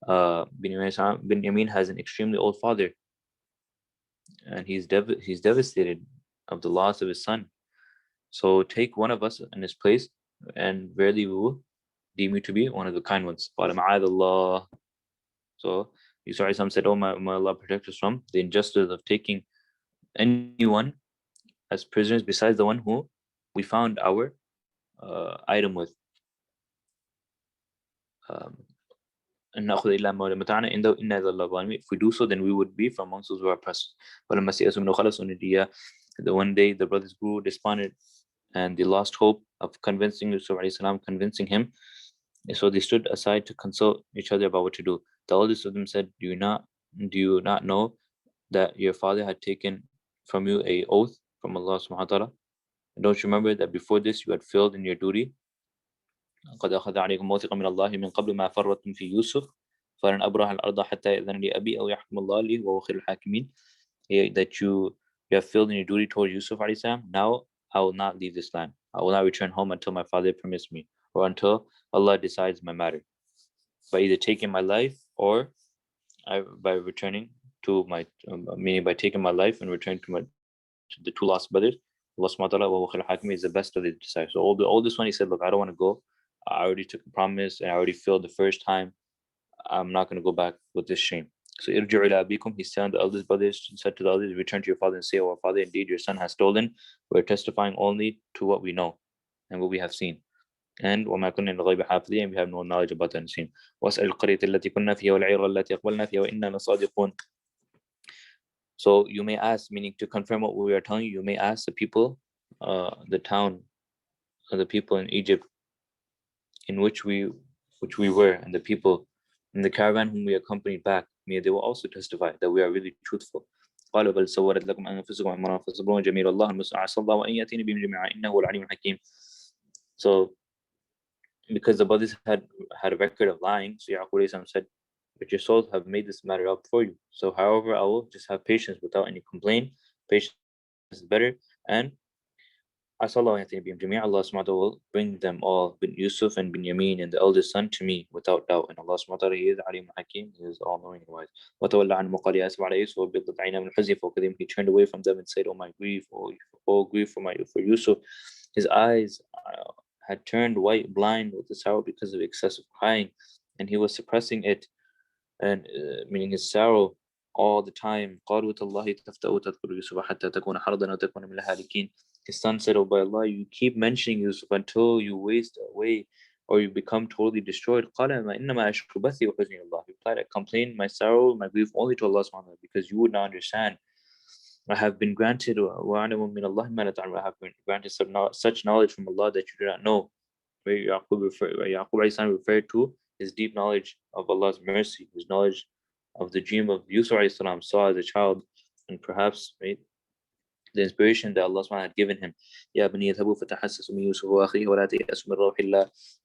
Binyamin has an extremely old father, and he's devastated of the loss of his son. So take one of us in his place, and verily we will deem you to be one of the kind ones." قال معاذ الله. So Yusuf said, "Oh, may Allah protect us from the injustice of taking anyone as prisoners besides the one who we found our item with if we do so, then we would be from amongst those who are oppressed. The one day the brothers grew despondent and they lost hope of convincing Yusuf alayhi salam, convincing him. So they stood aside to consult each other about what to do. The oldest of them said, do you not know that your father had taken from you a oath from Allah subhanahu wa ta'ala? Don't you remember that before this you had failed in your duty? قد أخذ عليكم موثقا من الله من قبل ما فرطتم في يوسف فلن أبرح الأرض حتى يأذن لي أبي أو يحكم الله لي وهو خير الحاكمين. That you have failed in your duty toward Yusuf alayhi salam. Now I will not leave this land. I will not return home until my father permits me, or until Allah decides my matter, by either taking my life or by returning to my, meaning by taking my life and returning to the two lost brothers. Allah subhanahu wa ta'ala is the best of the deciders. So the oldest one, he said, look, I don't want to go. I already took a promise and I already failed the first time. I'm not going to go back with this shame. So irji'u ila abikum, he's telling the eldest brothers, he said to the others, return to your father and say, oh, father, indeed your son has stolen. We're testifying only to what we know and what we have seen. And وَمَا كُنَّا لِلْغَيْبِ حَافِظِينَ, and we have no knowledge about the unseen. وَاسْأَلِ الْقَرْيَةَ الَّتِي كُنَّا فِيهَا وَالْعِيرَ الَّتِي أَقْبَلْنَا فِيهَا وَإِنَّا لَصَادِقُونَ. So you may ask, meaning to confirm what we are telling you, you may ask the people, the town, the people in Egypt in which we were, and the people in the caravan whom we accompanied back, may they will also testify that we are really truthful. قالوا بل سولت لكم أنفسكم أمرا فصبر جميل الله المستعان عسى الله وأن يأتيني بهم جميعا إنه هو العليم الحكيم. So because the brothers had a record of lying, so Yaqub said, but your souls have made this matter up for you. So however, I will just have patience without any complaint. Patience is better. And Allah subhanahu will bring them all, bin Yusuf and bin Yamin and the eldest son, to me without doubt. And Allah subhanahu wa ta'ala, He is Alim Hakim, He is all knowing and wise. He turned away from them and said, oh my grief, oh grief for Yusuf. His eyes had turned white, blind with the sorrow because of excessive crying, and he was suppressing it, and meaning his sorrow all the time. His son said, oh by Allah, you keep mentioning Yusuf until you waste away or you become totally destroyed. He replied, I complain my sorrow, my grief only to Allah subhanahu wa ta'ala, because you would not understand. I have been granted I have been granted such knowledge from Allah that you do not know. Where Yaqub referred to his deep knowledge of Allah's mercy, his knowledge of the dream of Yusuf saw as a child, and perhaps, right, the inspiration that Allah had given him.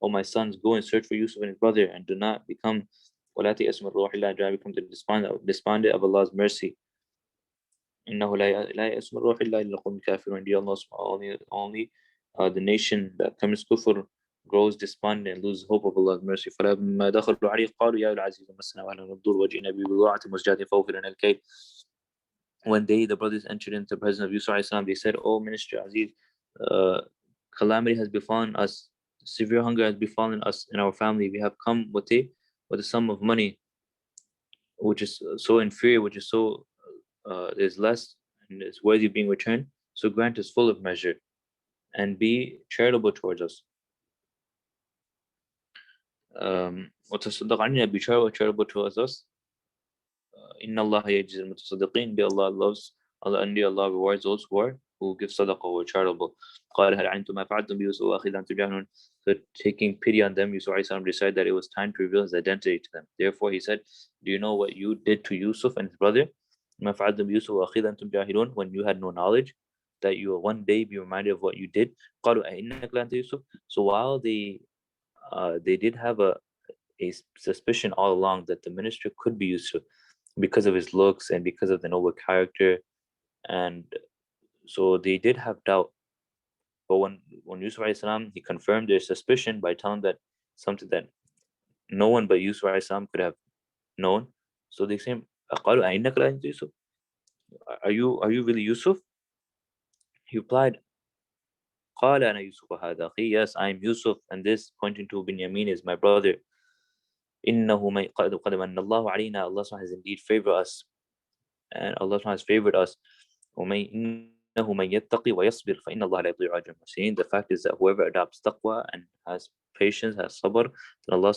Oh my sons, go and search for Yusuf and his brother, and do not become the despondent of Allah's mercy. Only the nation that commits kufr grows despondent and loses hope of Allah's mercy. One day the brothers entered into the presence of Yusuf, they said, oh Minister Aziz, calamity has befallen us, severe hunger has befallen us in our family. We have come with a sum of money which is so inferior, which is so is less and is worthy of being returned. So grant us full of measure and be charitable towards us. Be charitable towards us. Inna Allah yajzi al-mutasaddiqin, Allah loves, Allah rewards those who give sadaqah or charitable. So taking pity on them, Yusuf decided that it was time to reveal his identity to them. Therefore he said, do you know what you did to Yusuf and his brother? When you had no knowledge, that you will one day be reminded of what you did. So while they did have a suspicion all along that the minister could be Yusuf because of his looks and because of the noble character, and so they did have doubt. But when Yusuf he confirmed their suspicion by telling that something that no one but Yusuf could have known. So they say, are you really Yusuf? He replied, yes, I am Yusuf, and this, pointing to Binyamin, is my brother. Allah has indeed favored us, and Allah has favored us. مَن يَتَّقِي وَيَصْبِرْ فَإِنَّ اللَّهَ لَا يُضِيعُ أَجْرَ الْمُحْسِنِينَ. The fact is that whoever adopts taqwa and has patience, has sabr, then Allah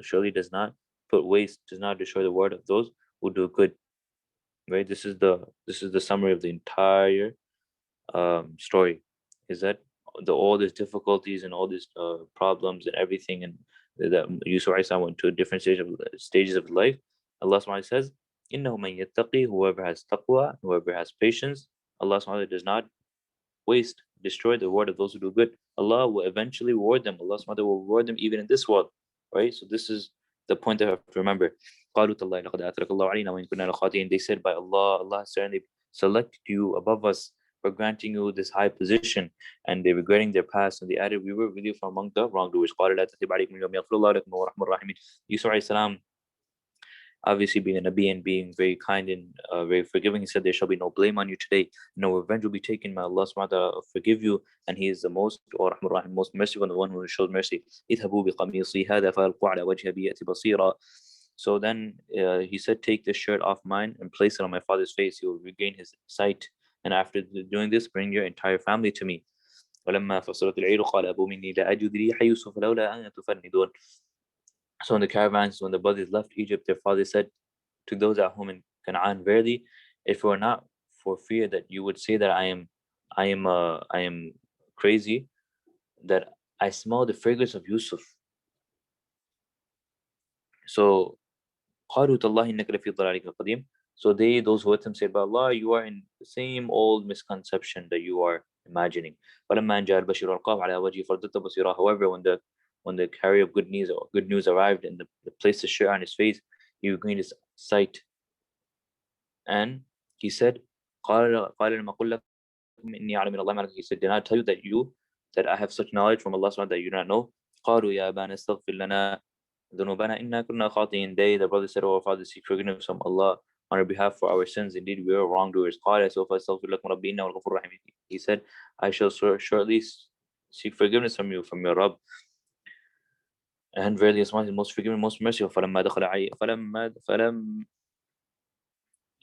surely does not put waste, does not destroy the word of those who do good. Right? This is the summary of the entire story. Is that all these difficulties and all these problems and everything, and that Yusuf Isa went to different stages of life. Allah SWT says, "Innahu man yattaqi," whoever has taqwa, whoever has patience, Allah SWT does not waste, destroy the reward of those who do good. Allah will eventually reward them. Allah SWT will reward them even in this world. Right? So this is the point that I have to remember. قالوا تالله لقد آثرك الله علينا وإن كنا لخاطئين. They said, by Allah, Allah certainly selected you above us for granting you this high position, and they regretting their past, and they added, we were really from among the wrongdoers. قال لا تثريب عليكم اليوم يغفر الله لكم وهو أرحم الراحمين. Yusuf alayhi salam, obviously being a Nabi and being very kind and very forgiving, he said, there shall be no blame on you today. No revenge will be taken. May Allah subhanahu wa ta'ala forgive you, and He is the most, or Rahman Rahim, most merciful, and the one who shows mercy. اذهبوا بقميصي هذا فألقوا على وجه أبي يأتي بصيرا. So then he said, take this shirt off mine and place it on my father's face. He will regain his sight. And after doing this, bring your entire family to me. ولما فصلت العير قال أبو مني لا أجد ريح يوسف لولا أن تفندون. So in the caravans, when the brothers left Egypt, their father said to those at home in Canaan, verily, if it were not for fear that you would say that I am crazy, that I smell the fragrance of Yusuf. So قالوا تالله إنك لفي ضلالك القديم. So those who with him said, by Allah, you are in the same old misconception that you are imagining. فلما أن جاء البشير ألقاه على وجهه فردت بصيرا. However, when the carrier of good news arrived and the placed the shirt on his face, he regained his sight. And he said, قال لما قل لكم إني أعلم من الله ما لكم. He said, did I tell you that I have such knowledge from Allah that you do not know? قالوا يا أبانا استغفر لنا ذنوبنا إنا كنا خاطئين. The brother said, oh, our father, seek forgiveness from Allah on our behalf for our sins. Indeed, we are wrongdoers. قال سوف أستغفر لكم ربي إنه الغفور الرحيم. He said, I shall shortly seek forgiveness from you, from your Rabb. And verily, Allah is most forgiving, most merciful.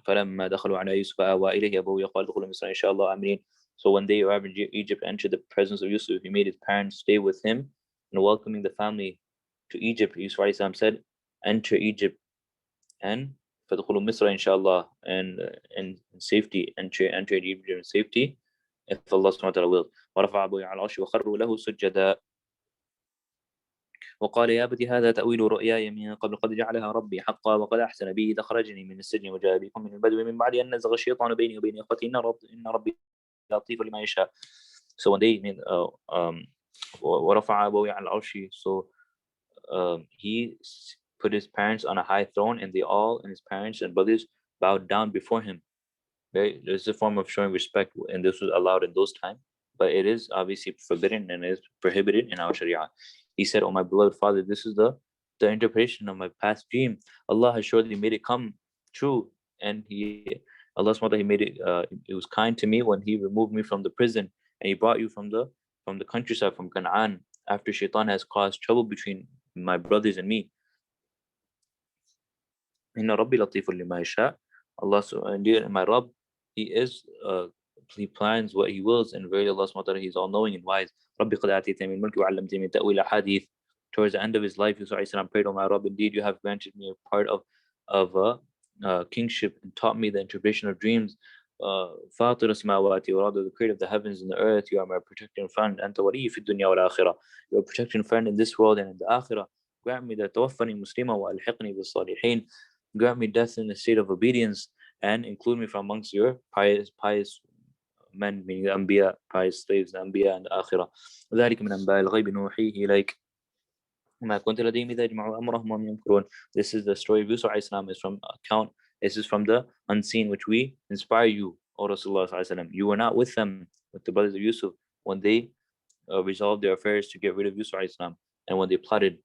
فلما دخلوا على يوسف آوى إليه أبوه يقال ادخلوا مصر إن شاء الله آمنين. So when they arrived in Egypt, entered the presence of Yusuf, he made his parents stay with him, and welcoming the family to Egypt, Yusuf alayhi salam said, enter Egypt and فادخلوا مصر إن شاء الله, and in safety, enter Egypt in safety, if Allah subhanahu wa ta'ala will. ورفع أبوه على العرش وخروا له سجدا وقال يا أبت هذا تأويل رؤياي من قبل قد جعلها ربي حقا وقد أحسن بي إذ أخرجني من السجن وجاء بكم من البدو من بعد أن نزغ الشيطان بيني وبين إخوتي إن ربي لطيف لما يشاء. So when they made ورفع أبوه على العرش, so he put his parents on a high throne, and they all, and his parents and brothers, bowed down before him. Right? There's a form of showing respect, and this was allowed in those times, but it is obviously forbidden and is prohibited in our Sharia. He said, oh my beloved father, this is the interpretation of my past dream. Allah has surely made it come true, and Allah SWT, he made it, it was kind to me when he removed me from the prison, and he brought you from the countryside, from Canaan, after Shaitan has caused trouble between my brothers and me. Inna Rabbi latiful lima yasha. Allah, indeed, my Rabb, he plans what he wills, and very Allah SWT, he is all knowing and wise. Rabbi qad ataytani min mulki wa 'allamtani min ta'wil hadith. Towards the end of his life, Yusuf prayed, oh my Rabb, indeed you have granted me a part of kingship and taught me the interpretation of dreams. فاطر السماوات والأرض, the creator of the heavens and the earth, you are my protecting friend. أنت ولي في الدنيا والآخرة, you are protecting friend in this world and in the akhirah. Grant me that توفني مسلما وألحقني بالصالحين. Grant me death in a state of obedience, and include me from amongst your pious men, meaning the Anbiya, pious slaves, the Anbiya and the Akhirah. ذلك من أنباء الغيب نوحيه إليك ما كنت لديهم إذا جمعوا أمرهم وهم يمكرون. This is the story of Yusuf alayhi salam, is from account. This is from the unseen, which we inspire you, O Rasulullah sallallahu alaihi wasallam. You were not with them, with the brothers of Yusuf, when they resolved their affairs to get rid of Yusuf alayhi salam, and when they plotted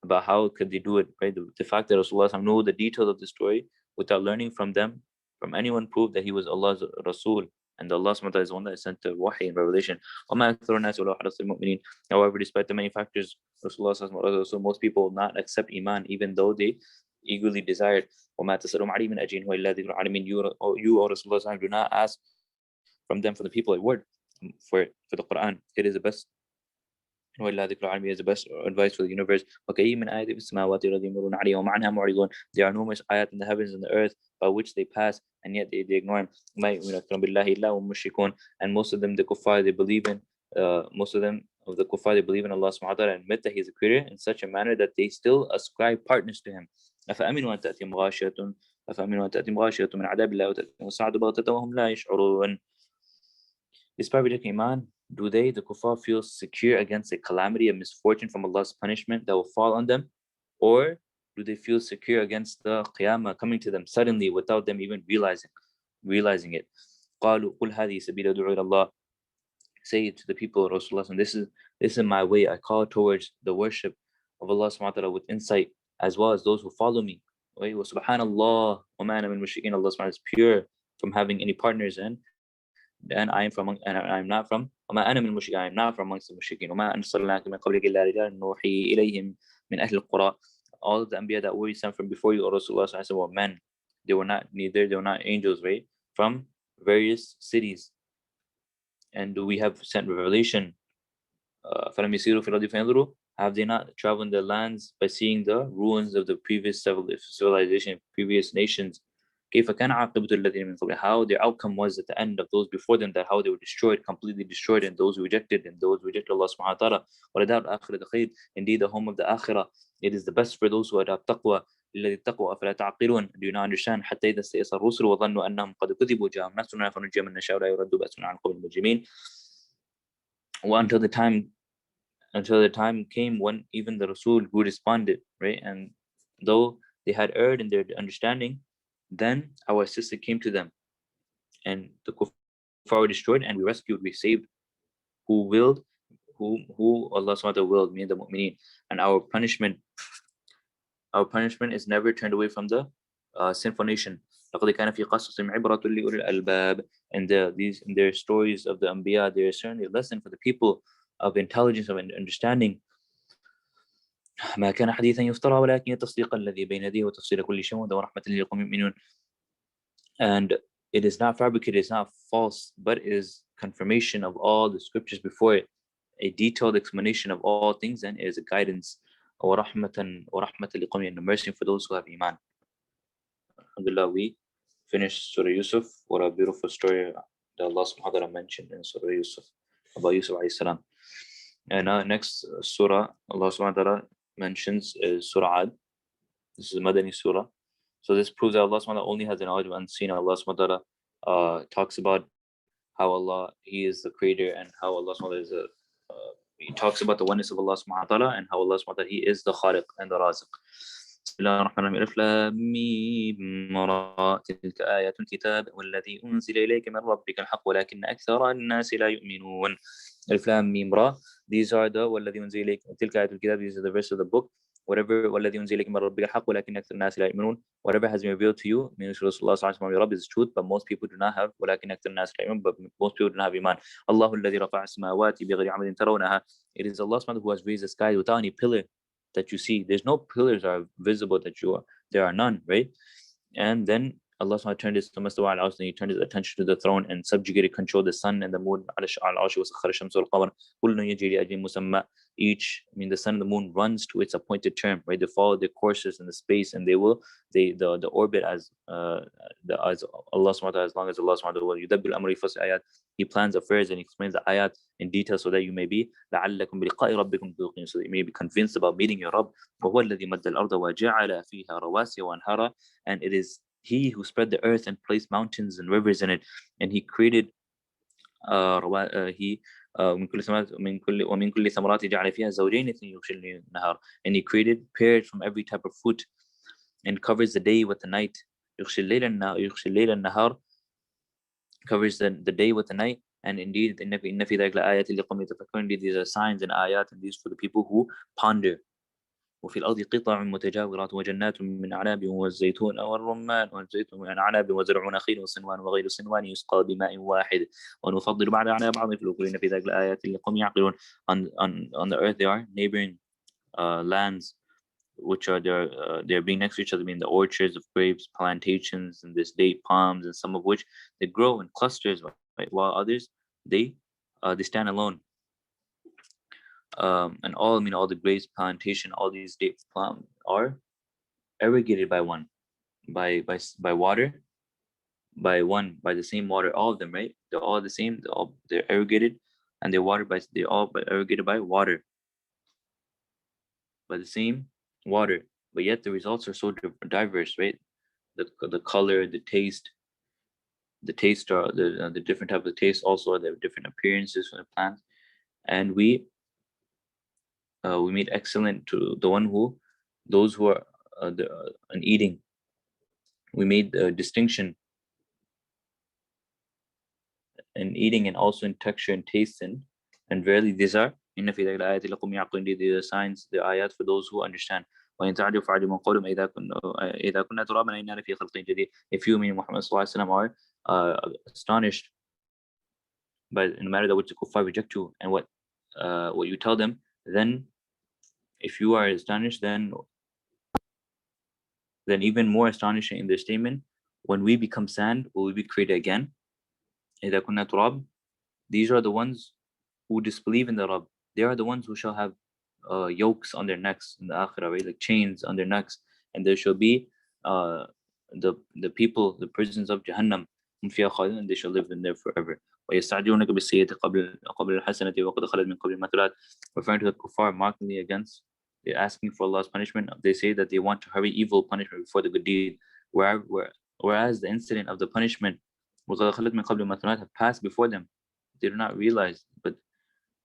about how could they do it, right? The fact that Rasulullah knew the details of the story without learning from them, from anyone, proved that he was Allah's Rasul, and Allah SWT is one that sent the wahi and revelation. However, despite the many factors, Rasulullah, most people will not accept Iman, even though they eagerly desired. You, O Rasulullah, do not ask from them, from the people, a word for the Quran. It is the best. وإلا ذكر العالمين is the best advice for the universe. وكأي من آية في السماوات والأرض يمرون عليها وهم عنها معرضون. There are numerous ayat in the heavens and the earth by which they pass and yet they ignore him. ما يؤمن أكثرهم بالله إلا هم مشركون. And most of them, the kuffar, they believe in most of them of the kuffar, they believe in Allah subhanahu wa ta'ala and admit that He is a creator in such a manner that they still ascribe partners to Him. أفأمنوا أن تأتيهم غاشية أفأمنوا أن تأتيهم غاشية من عذاب الله وتأتيهم الساعة بغتة وهم لا يشعرون. Despite rejecting Iman, do they, the kuffar, feel secure against a calamity, a misfortune from Allah's punishment that will fall on them? Or do they feel secure against the qiyamah coming to them suddenly without them even realizing it? قالوا قل هذه سبيل أدعو إلى الله. Say it to the people of Rasulullah, this is my way. I call towards the worship of Allah subhanahu wa ta'ala with insight, as well as those who follow me. Subhanallah, wa ma ana min mushrikeen. Allah subhanahu wa ta'ala is pure from having any partners in. And I am not from وما أنا من المشركين. I am not from amongst the mushrikeen. وما أرسلناك من قبلك إلا رجالا نوحي إليهم من أهل القرى. All of the Anbiya that were sent from before you, O Rasulullah, were men. They were not angels, right? From various cities. And we have sent revelation. فَلَمْ يَسِيرُوا فِي الْأَرْضِ فَيَنْظُرُوا. Have they not traveled in the lands by seeing the ruins of the previous civilization, previous nations? كيف كان عاقبة الذين من قبل. How their outcome was at the end of those before them, that how they were destroyed, completely destroyed, and those who rejected Allah subhanahu wa ta'ala. وَلَدَارُ الْآخِرَةِ خَيْرٌ. Indeed, the home of the akhirah, it is the best for those who adopt taqwa. الذي اتقوا أفلا تعقلون. Do you not understand? حتى إذا استيأس الرسل وظنوا أنهم قد كذبوا جاءهم نصرنا فنجي من نشاء ولا يرد بأسنا عن القوم المجرمين. Until the time came when even the Rasul who responded, right? And though they had erred in their understanding, then our assistance came to them, and the kuffar were destroyed, and we rescued, we saved who willed, who Allah subhanahu wa ta'ala willed, meaning the mu'mineen. And our punishment is never turned away from the sinful nation. لقد كان في قصصهم عبرة لأولي الألباب. And in their stories of the Anbiya, there is certainly a lesson for the people of intelligence, of understanding. ما كان حديثا يفترى ولكن تصديق الذي بين يديه وتفصيل كل شيء وهدى ورحمة لقوم يؤمنون. And it is not fabricated, it's not false, but is confirmation of all the scriptures before it, a detailed explanation of all things, and is a guidance. وَرَحْمَةً لِقَوْمٍ, and mercy for those who have Iman. Alhamdulillah, we finished Surah Yusuf. What a beautiful story that Allah subhanahu wa ta'ala mentioned in Surah Yusuf about Yusuf alayhi salam. And next surah Allah subhanahu wa ta'ala mentions is Surah Ad. This is a Madani surah. So this proves that Allah subhanahu wa ta'ala only has the knowledge of unseen. Allah subhanahu wa ta'ala talks about how Allah, He is the creator, and how Allah subhanahu wa ta'ala is He talks about the oneness of Allah subhanahu wa ta'ala, and how Allah subhanahu wa ta'ala, He is the Khaliq and the Raziq. بسم الله الرحمن الرحيم. ألف لام ميم را تلك آيات الكتاب والذي أنزل إليك من ربك الحق ولكن أكثر الناس لا يؤمنون. ألف لام ميم را. These are the والذي أنزل إليك تلك آيات الكتاب. These are the verses of the book. Whatever والذي أنزل إليك من ربك الحق ولكن أكثر الناس لا يؤمنون. Whatever has been revealed to you, meaning Rasulullah sallallahu alaihi wasallam, your Rabb is truth, but most people do not have. ولكن أكثر الناس لا يؤمنون, but most people do not have iman. الله الذي رفع السماوات بغير عمد ترونها. It is Allah subhanahu who has raised the sky without any pillar that you see. There's no pillars are visible that there are none, right? And then Allah subhanahu turned his and He turned his attention to the throne and subjugated, controlled the sun and the moon. Each, the sun and the moon runs to its appointed term, right? They follow their courses in the space, and the orbit as Allah subhanahu wa ta'ala, as long as Allah subhanahu wa ta'ala will. He plans affairs and he explains the ayat in detail so that you may be لعلكم بلقاء ربكم توقنون, so that you may be convinced about meeting your Rabb. وهو الذي مد الأرض وجعل فيها رواسي وأنهارا. And it is He who spread the earth and placed mountains and rivers in it, and He created ومن كل ثمرات جعل فيها زوجين اثنين يغشي الليل والنهار. And He created pairs from every type of fruit and covers the day with the night. يغشي الليل النهار covers the day with the night. And indeed, إن في ذلك لآيات لقوم يتفكرون. Indeed, these are signs and ayat, and these for the people who ponder. وفي الأرض قطع متجاورات وجنات من أعناب والزيتون والرمان والزيتون من أعناب وزرع نخيل وصنوان وغير صنوان يسقى بماء واحد ونفضل بعض على بعض في الأكل إن في ذلك لآيات لقوم يعقلون. On the earth there are neighboring lands which are they're being next to each other, the orchards of grapes, plantations, and this date palms, and some of which they grow in clusters right? While others, they stand alone. And all the grapes plantation, all these dates are irrigated by one, by water, by the same water, all of them, right? They're all the same. They're irrigated, and they're all irrigated by water, by the same water. But yet the results are so diverse, right? The color, the taste are the different type of taste. Also, there are different appearances from the plants, and we made excellent to those who are in eating. We made a distinction in eating and also in texture and taste, and verily these are إن في ذلك الآيات لقوم يعقلون. The signs, the ayat for those who understand. وإن تعجب فعجب من قولهم إذا كنا ترابا إنا لفي خلق جديد. If you, meaning Muhammad sallallahu alaihi wasallam, are astonished by in the matter that which the kuffar reject you and what you tell them, then if you are astonished, then even more astonishing in their statement, when we become sand, will we be created again? إذا كنا تراب. These are the ones who disbelieve in the Rabb. They are the ones who shall have yokes on their necks in the akhirah, right? Like chains on their necks, and there shall be the people, the prisons of Jahannam, and they shall live in there forever. ويستعجلونك بالسيئة قبل الحسنة وقد خلت من قبل المثلات. Referring to the kuffar mockingly against, they're asking for Allah's punishment. They say that they want to hurry evil punishment before the good deed, whereas the incident of the punishment وقد خلت من قبل المثلات have passed before them. They do not realize,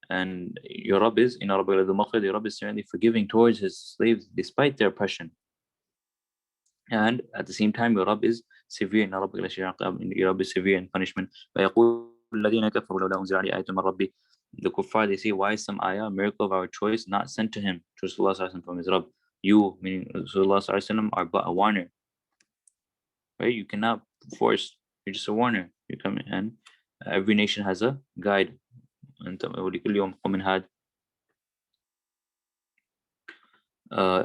and your Rabb is your Rabb is certainly forgiving towards his slaves despite their oppression. And at the same time, your Rabb is severe. Your Rabb is severe in punishment. The kuffar, they say, why is some ayah, miracle of our choice, not sent to him, to Rasulullah from his Rabb? You, meaning Rasulullah, are but a warner, right? You cannot force. You're just a warner. You come in, and every nation has a guide. ولكل يوم قوم هاد.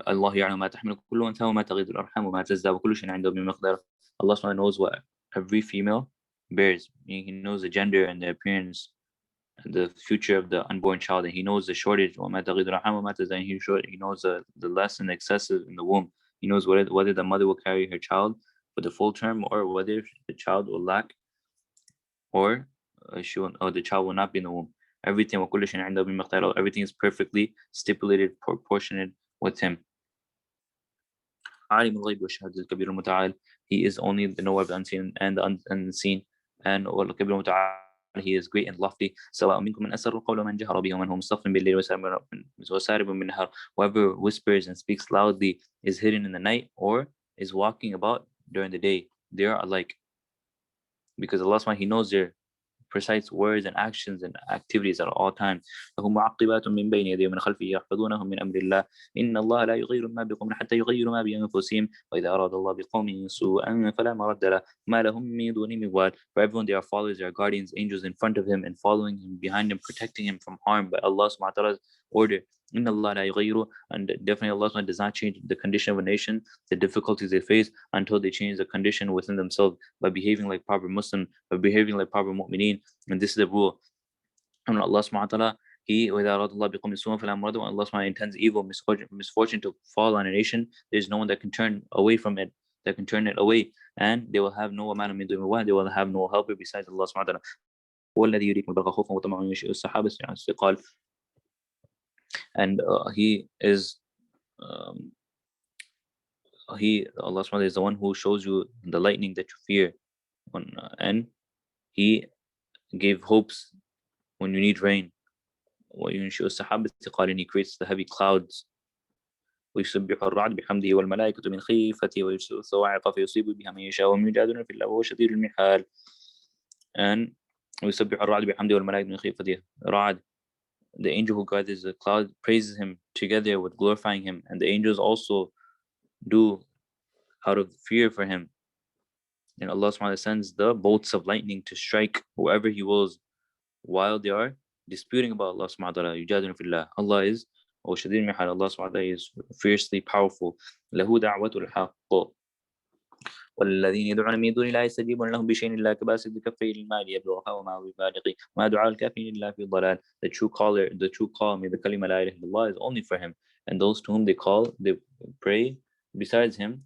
الله يعلم ما تحمل كل أنثى وما تغيض الأرحام وما تزداد وكل شيء عنده بمقدار. Allah SWT knows what every female bears. He knows the gender and the appearance, the future of the unborn child, and he knows the shortage. وما تغيض الأرحام وما تزداد. He knows the less and excessive in the womb. He knows whether the mother will carry her child for the full term, or whether the child will lack, or the child will not be in the womb. Everything everything is perfectly stipulated, proportionate with him. He is only the knower of the unseen and the unseen, and he is great and lofty. Whoever whispers and speaks loudly is hidden in the night or is walking about during the day. They are alike, because Allah SWT, He knows their precise words and actions and activities at all times. لهم معقبات من بين يديه ومن خلفه يحفظونهم من أمر الله إن الله لا يغير ما بقوم حتى يغيروا ما بأنفسهم وإذا أراد الله بقوم سوءا فلا مرد له ما لهم من دونه من وال. For everyone, they are followers, they are guardians, angels in front of him and following him, behind him, protecting him from harm by Allah subhanahu wa ta'ala's order. إن الله لا يغير, and definitely Allah does not change the condition of a nation, the difficulties they face, until they change the condition within themselves by behaving like proper Muslims, by behaving like proper mu'mineen. And this is the rule. And Allah subhanahu wa ta'ala, Allah subhanahu intends evil, misfortune to fall on a nation, there's no one that can turn away from it, that can turn it away, and they will have no amount of they will have no helper besides Allah subhanahu wa ta'ala. And He is Allah subhanahu is the one who shows you the lightning that you fear, and He gave hopes when you need rain. And He creates the heavy clouds. ويسبح الرعد بحمده والملائكة من خيفته ويرسل الصواعق فيصيب بها من يشاء ومن يجادلون في الله وهو شديد المحال. And ويسبح الرعد بحمده والملائكة من خيفته. Ra'd, the angel who gathers the cloud, praises him together with glorifying him, and the angels also do out of fear for him. And Allah subhanahu sends the bolts of lightning to strike whoever He wills while they are disputing about Allah subhanahu wa ta'ala. Yujadilun fillah. Allah is shadid mihal. Allah subhanahu wa ta'ala is fiercely powerful. Lahu da'watul haqq والذين يدعون من دون الله يستجيبون لهم بشيء إلا كباسط كفيه الماء ليبلغ فاه وما هو ببالغه وما دعاء الكافرين إلا في ضلال. The true caller, the true call, may the kalima la ilaha illallah, is only for him, and those to whom they call, they pray besides him,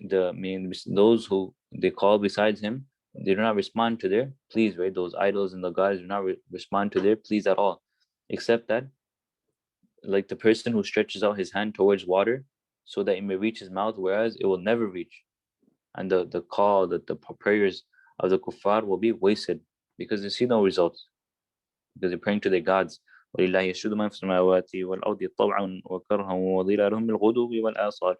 those who they call besides him, they do not respond to their pleas, right? Those idols and the gods do not respond to their pleas at all, except that, like the person who stretches out his hand towards water so that it may reach his mouth, whereas it will never reach. And the call, that the prayers of the kuffar will be wasted because they see no results, because they're praying to their gods. وَلِلَّهِ يَسْجُدُ مَن فِي السَّمَاوَاتِ وَالْأَرْضِ طَوْعًا وَكَرْهًا وَظِلَالُهُم بِالْغُدُوِّ وَالْآصَالِ.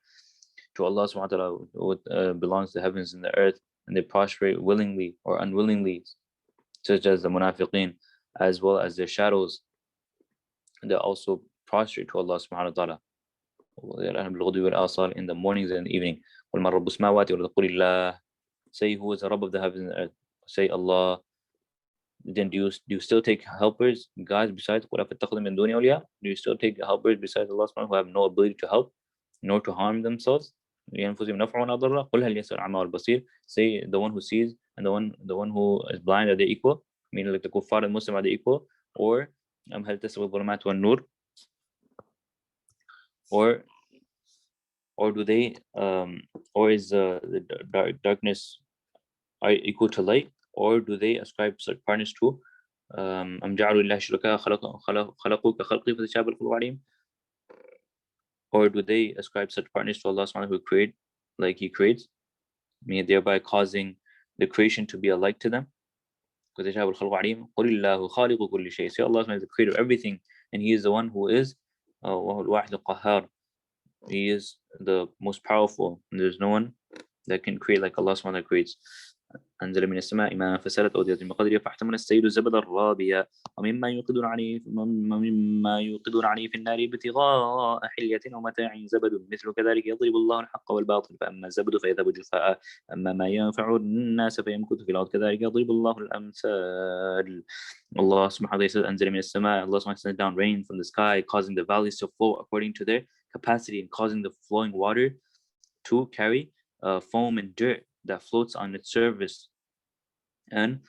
To Allah subhanahu wa ta'ala belongs the heavens and the earth, and they prostrate willingly or unwillingly, such as the munafiqeen, as well as their shadows. They also prostrate to Allah subhanahu wa ta'ala in the mornings and the evening. Say, who is the Rabb of the heavens and the earth? Say Allah. Then do you still take helpers, gods besides? Do you still take helpers besides Allah subhanahu who have no ability to help nor to harm themselves? Say, the one who sees and the one who is blind, are they equal? Meaning, like the kuffar and Muslim, are they equal? Or or do they or is the darkness are equal to light, or do they ascribe such partners to أم جعلوا لله شركاء خلقوا كخلقه فتشابه الخلق عليهم? Or do they ascribe such partners to Allah subhanahu who create like he creates, meaning thereby causing the creation to be alike to them? فتشابه الخلق عليهم قل الله خالق كل شيء. Say Allah subhanahu is the creator of everything, and he is the one who is وهو الواحد القهار. He is the most powerful, and there's no one that can create like Allah subhanahu creates. أنزل من السماء ماء فسالت أودية بقدرها فاحتمل السيل زبدا رابيا ومما يوقدون عليه في النار ابتغاء حلية أو متاع زبد مثل كذلك يضرب الله الحق والباطل فأما الزبد فيذهب جفاء أما ما ينفع الناس فيمكث في الأرض كذلك يضرب الله الأمثال. Allah subhanahu wa ta'ala says, أنزل من السماء, Allah subhanahu wa ta'ala sends down rain from the sky, causing the valleys to flow according to their capacity, and causing the flowing water to carry foam and dirt that floats on its surface. And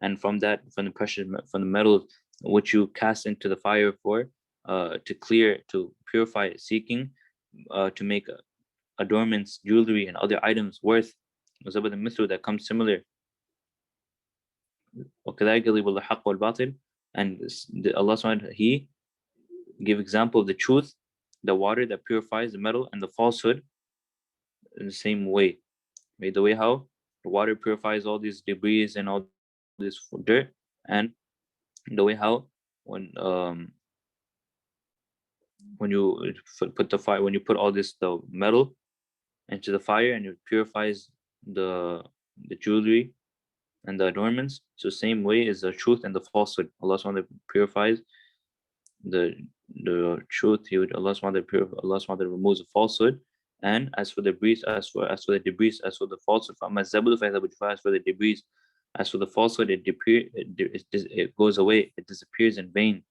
and from that, from the pressure, from the metal which you cast into the fire for to clear, to purify it, seeking to make adornments, jewelry, and other items worth that comes similar. And Allah subhanahu, He give example of the truth, the water that purifies the metal, and the falsehood in the same way. The way how the water purifies all these debris and all this dirt, and the way how when you put the fire, when you put all this the metal into the fire, and it purifies the jewelry and the adornments. So same way is the truth and the falsehood. Allah SWT purifies the truth. Allah SWT removes the falsehood. And as for the debris, as for the falsehood, as for the debris, as for the falsehood, it goes away, it disappears in vain.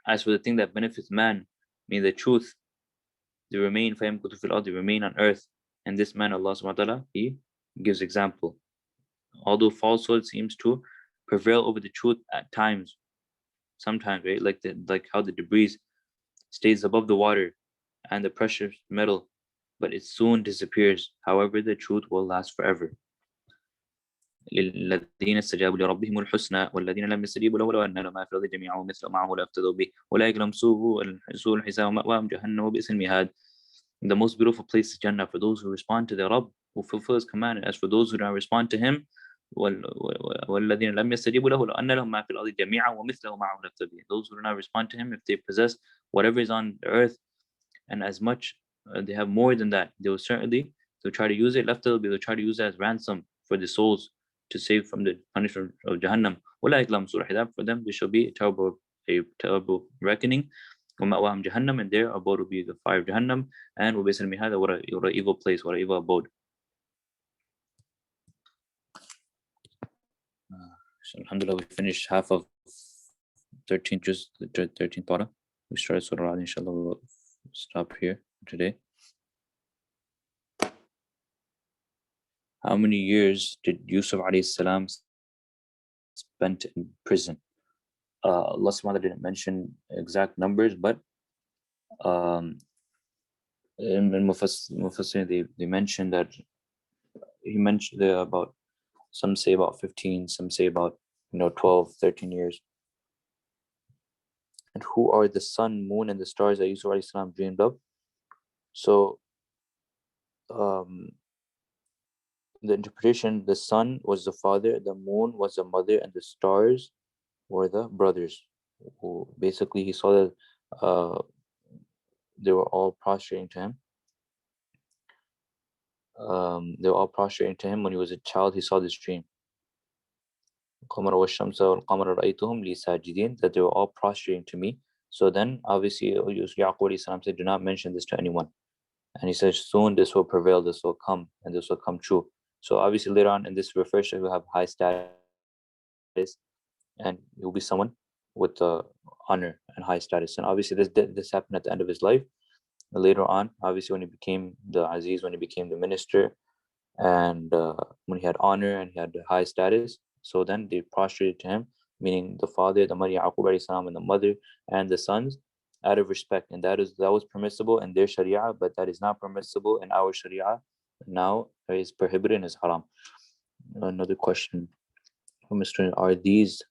As for the thing that benefits man, meaning the truth, they remain on earth. And this man, Allah subhanahu wa ta'ala, He gives example. Although falsehood seems to prevail over the truth at times, sometimes, right? Like how the debris stays above the water and the precious metal, but it soon disappears. However, the truth will last forever. للذين استجابوا لربهم الحسنى والذين لم يستجيبوا له ولو أن لهم ما في الأرض جميعا ومثله معه لافتدوا به أولئك لهم سوء الحساب ومأواهم جهنم وبئس المهاد. The most beautiful place is Jannah for those who respond to their Rabb, who fulfill His command. As for those who don't respond to Him, والذين لم يستجيبوا له لو أن لهم ما في الأرض جميعا ومثله معه لافتدوا به. Those who do not respond to Him, if they possess whatever is on the earth, and as much they have more than that, they'll try to use it. They'll try to use it as ransom for the souls, to save from the punishment of Jahannam. For them, there shall be a terrible reckoning. Jahannam, and their abode will be the fire of Jahannam. And what an evil place, what an evil abode. So alhamdulillah, we finished half of 13th, just the 13th para. We started Surah Al, inshallah we'll stop here today. How many years did Yusuf alayhi salam spent in prison? Allah subhanahu wa ta'ala didn't mention exact numbers, but um, in Mufassir they mentioned that he mentioned about, some say about 15, some say about 12, 13 years. And who are the sun, moon, and the stars that Yusuf alayhi salam dreamed of? So the interpretation, the sun was the father, the moon was the mother, and the stars were the brothers. Who basically he saw that they were all prostrating to him. They were all prostrating to him when he was a child. He saw this dream. That they were all prostrating to me. So then obviously Yaqub alayhi salam said, do not mention this to anyone. And he says, soon this will prevail, this will come, and this will come true. So obviously later on, and this refers to who have high status, and he'll be someone with honor and high status. And obviously this happened at the end of his life. Later on, obviously when he became the Aziz, when he became the minister, and when he had honor and he had high status, so then they prostrated to him, meaning the father, the mother, Yaqub alayhi salam, and the mother and the sons, out of respect. And that was permissible in their sharia, but that is not permissible in our sharia. Now it is prohibited and is haram. Another question from Mr. Are these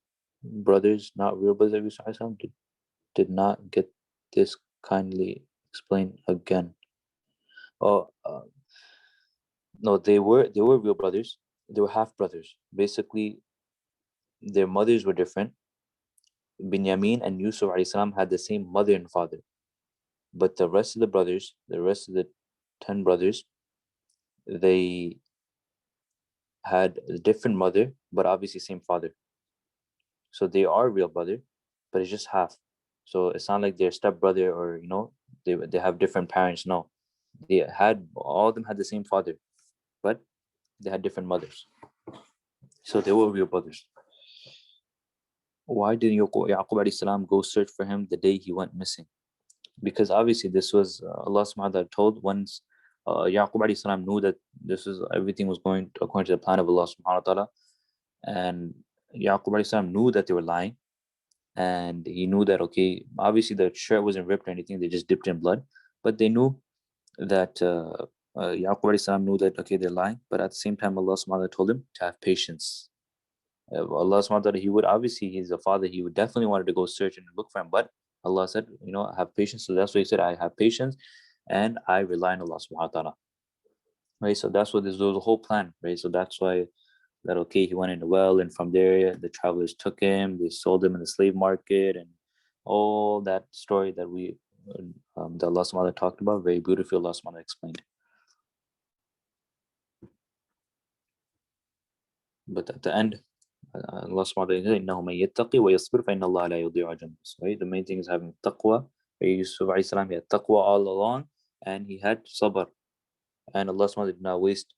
brothers not real brothers of Yusuf alayhi salam? Did not get this, kindly explain again. Oh, no, they were real brothers. They were half brothers. Basically, their mothers were different. Binyamin and Yusuf alayhi salam had the same mother and father, but the rest of the brothers, the rest of the 10 brothers, they had a different mother, but obviously same father. So they are real brother, but it's just half. So it's not like their stepbrother or they have different parents. No, all of them had the same father, but they had different mothers. So they were real brothers. Why didn't Yaqub alayhi salam go search for him the day he went missing? Because obviously this was Allah subhanahu wa ta'ala told once Yaqub alayhi salam knew that everything was going according to the plan of Allah subhanahu wa ta'ala, and Yaqub alayhi salam knew that they were lying, and he knew that, okay, obviously the shirt wasn't ripped or anything, they just dipped in blood, but they knew that Yaqub alayhi salam knew that, okay, they're lying, but at the same time Allah subhanahu wa ta'ala told him to have patience. Allah subhanahu wa ta'ala, he would, obviously he's a father, he would definitely wanted to go search and look for him, but Allah said, have patience. So that's why he said, I have patience and I rely on Allah subhanahu wa ta'ala. Right? So that's what there was a whole plan, right? So that's why that, okay, he went in the well, and from there the travelers took him, they sold him in the slave market, and all that story that that Allah subhanahu wa ta'ala talked about, very beautifully Allah subhanahu wa ta'ala explained. But at the end, Allah subhanahu wa ta'ala, right? The main thing is having taqwa. Yusuf alayhi salam, he had taqwa all along, and he had sabr. And Allah subhanahu wa ta'ala did not waste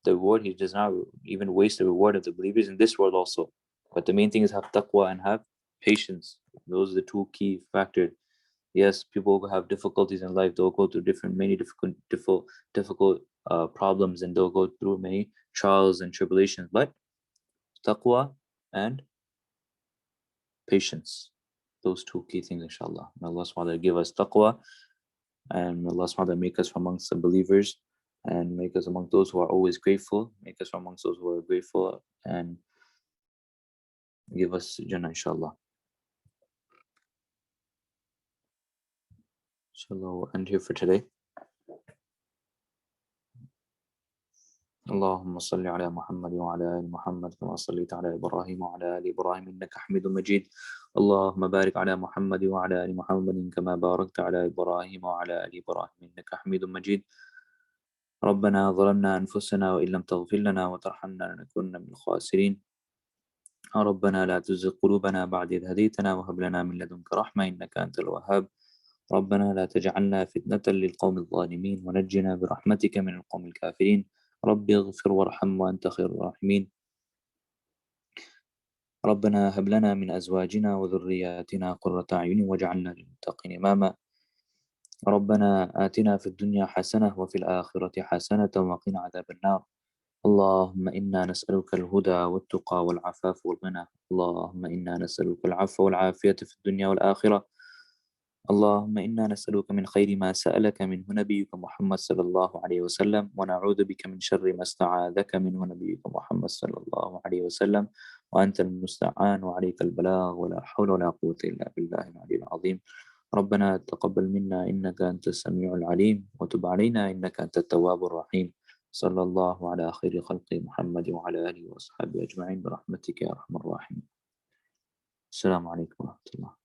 the reward. He does not even waste the reward of the believers in this world also. But the main thing is have taqwa and have patience. Those are the two key factors. Yes, people will have difficulties in life. They'll go through many difficult problems, and they'll go through many trials and tribulations. But taqwa and patience, those two key things, inshallah. May Allah subhanahu wa ta'ala give us taqwa, and may Allah subhanahu wa ta'ala make us from amongst the believers, and make us among those who are always grateful, make us from amongst those who are grateful, and give us Jannah, inshallah. Inshallah, we'll end here for today. اللهم صل على محمد وعلى آل محمد كما صليت على إبراهيم وعلى آل إبراهيم إنك حميد مجيد. اللهم بارك على محمد وعلى آل محمد كما باركت على إبراهيم وعلى آل إبراهيم إنك حميد مجيد. ربنا ظلمنا أنفسنا وإن لم تغفر لنا وترحمنا لنكونن من الخاسرين. ربنا لا تزغ قلوبنا بعد إذ هديتنا وهب لنا من لدنك رحمة إنك أنت الوهاب. ربنا لا تجعلنا فتنة للقوم الظالمين ونجنا برحمتك من القوم الكافرين. ربي اغفر وارحم وأنت خير الراحمين. ربنا هب لنا من أزواجنا وذرياتنا قرة أعين واجعلنا للمتقين إماما. ربنا آتنا في الدنيا حسنة وفي الآخرة حسنة وقنا عذاب النار. اللهم إنا نسألك الهدى والتقى والعفاف والغنى. اللهم إنا نسألك العفو والعافية في الدنيا والآخرة. اللهم إنا نسألك من خير ما سألك منه نبيك محمد صلى الله عليه وسلم، ونعوذ بك من شر ما استعاذك منه نبيك محمد صلى الله عليه وسلم، وأنت المستعان وعليك البلاغ، ولا حول ولا قوة إلا بالله العلي العظيم. ربنا تقبل منا إنك أنت السميع العليم، وتب علينا إنك أنت التواب الرحيم. صلى الله على خير خلق محمد وعلى آله وأصحابه أجمعين برحمتك يا أرحم الراحمين. السلام عليكم ورحمة الله.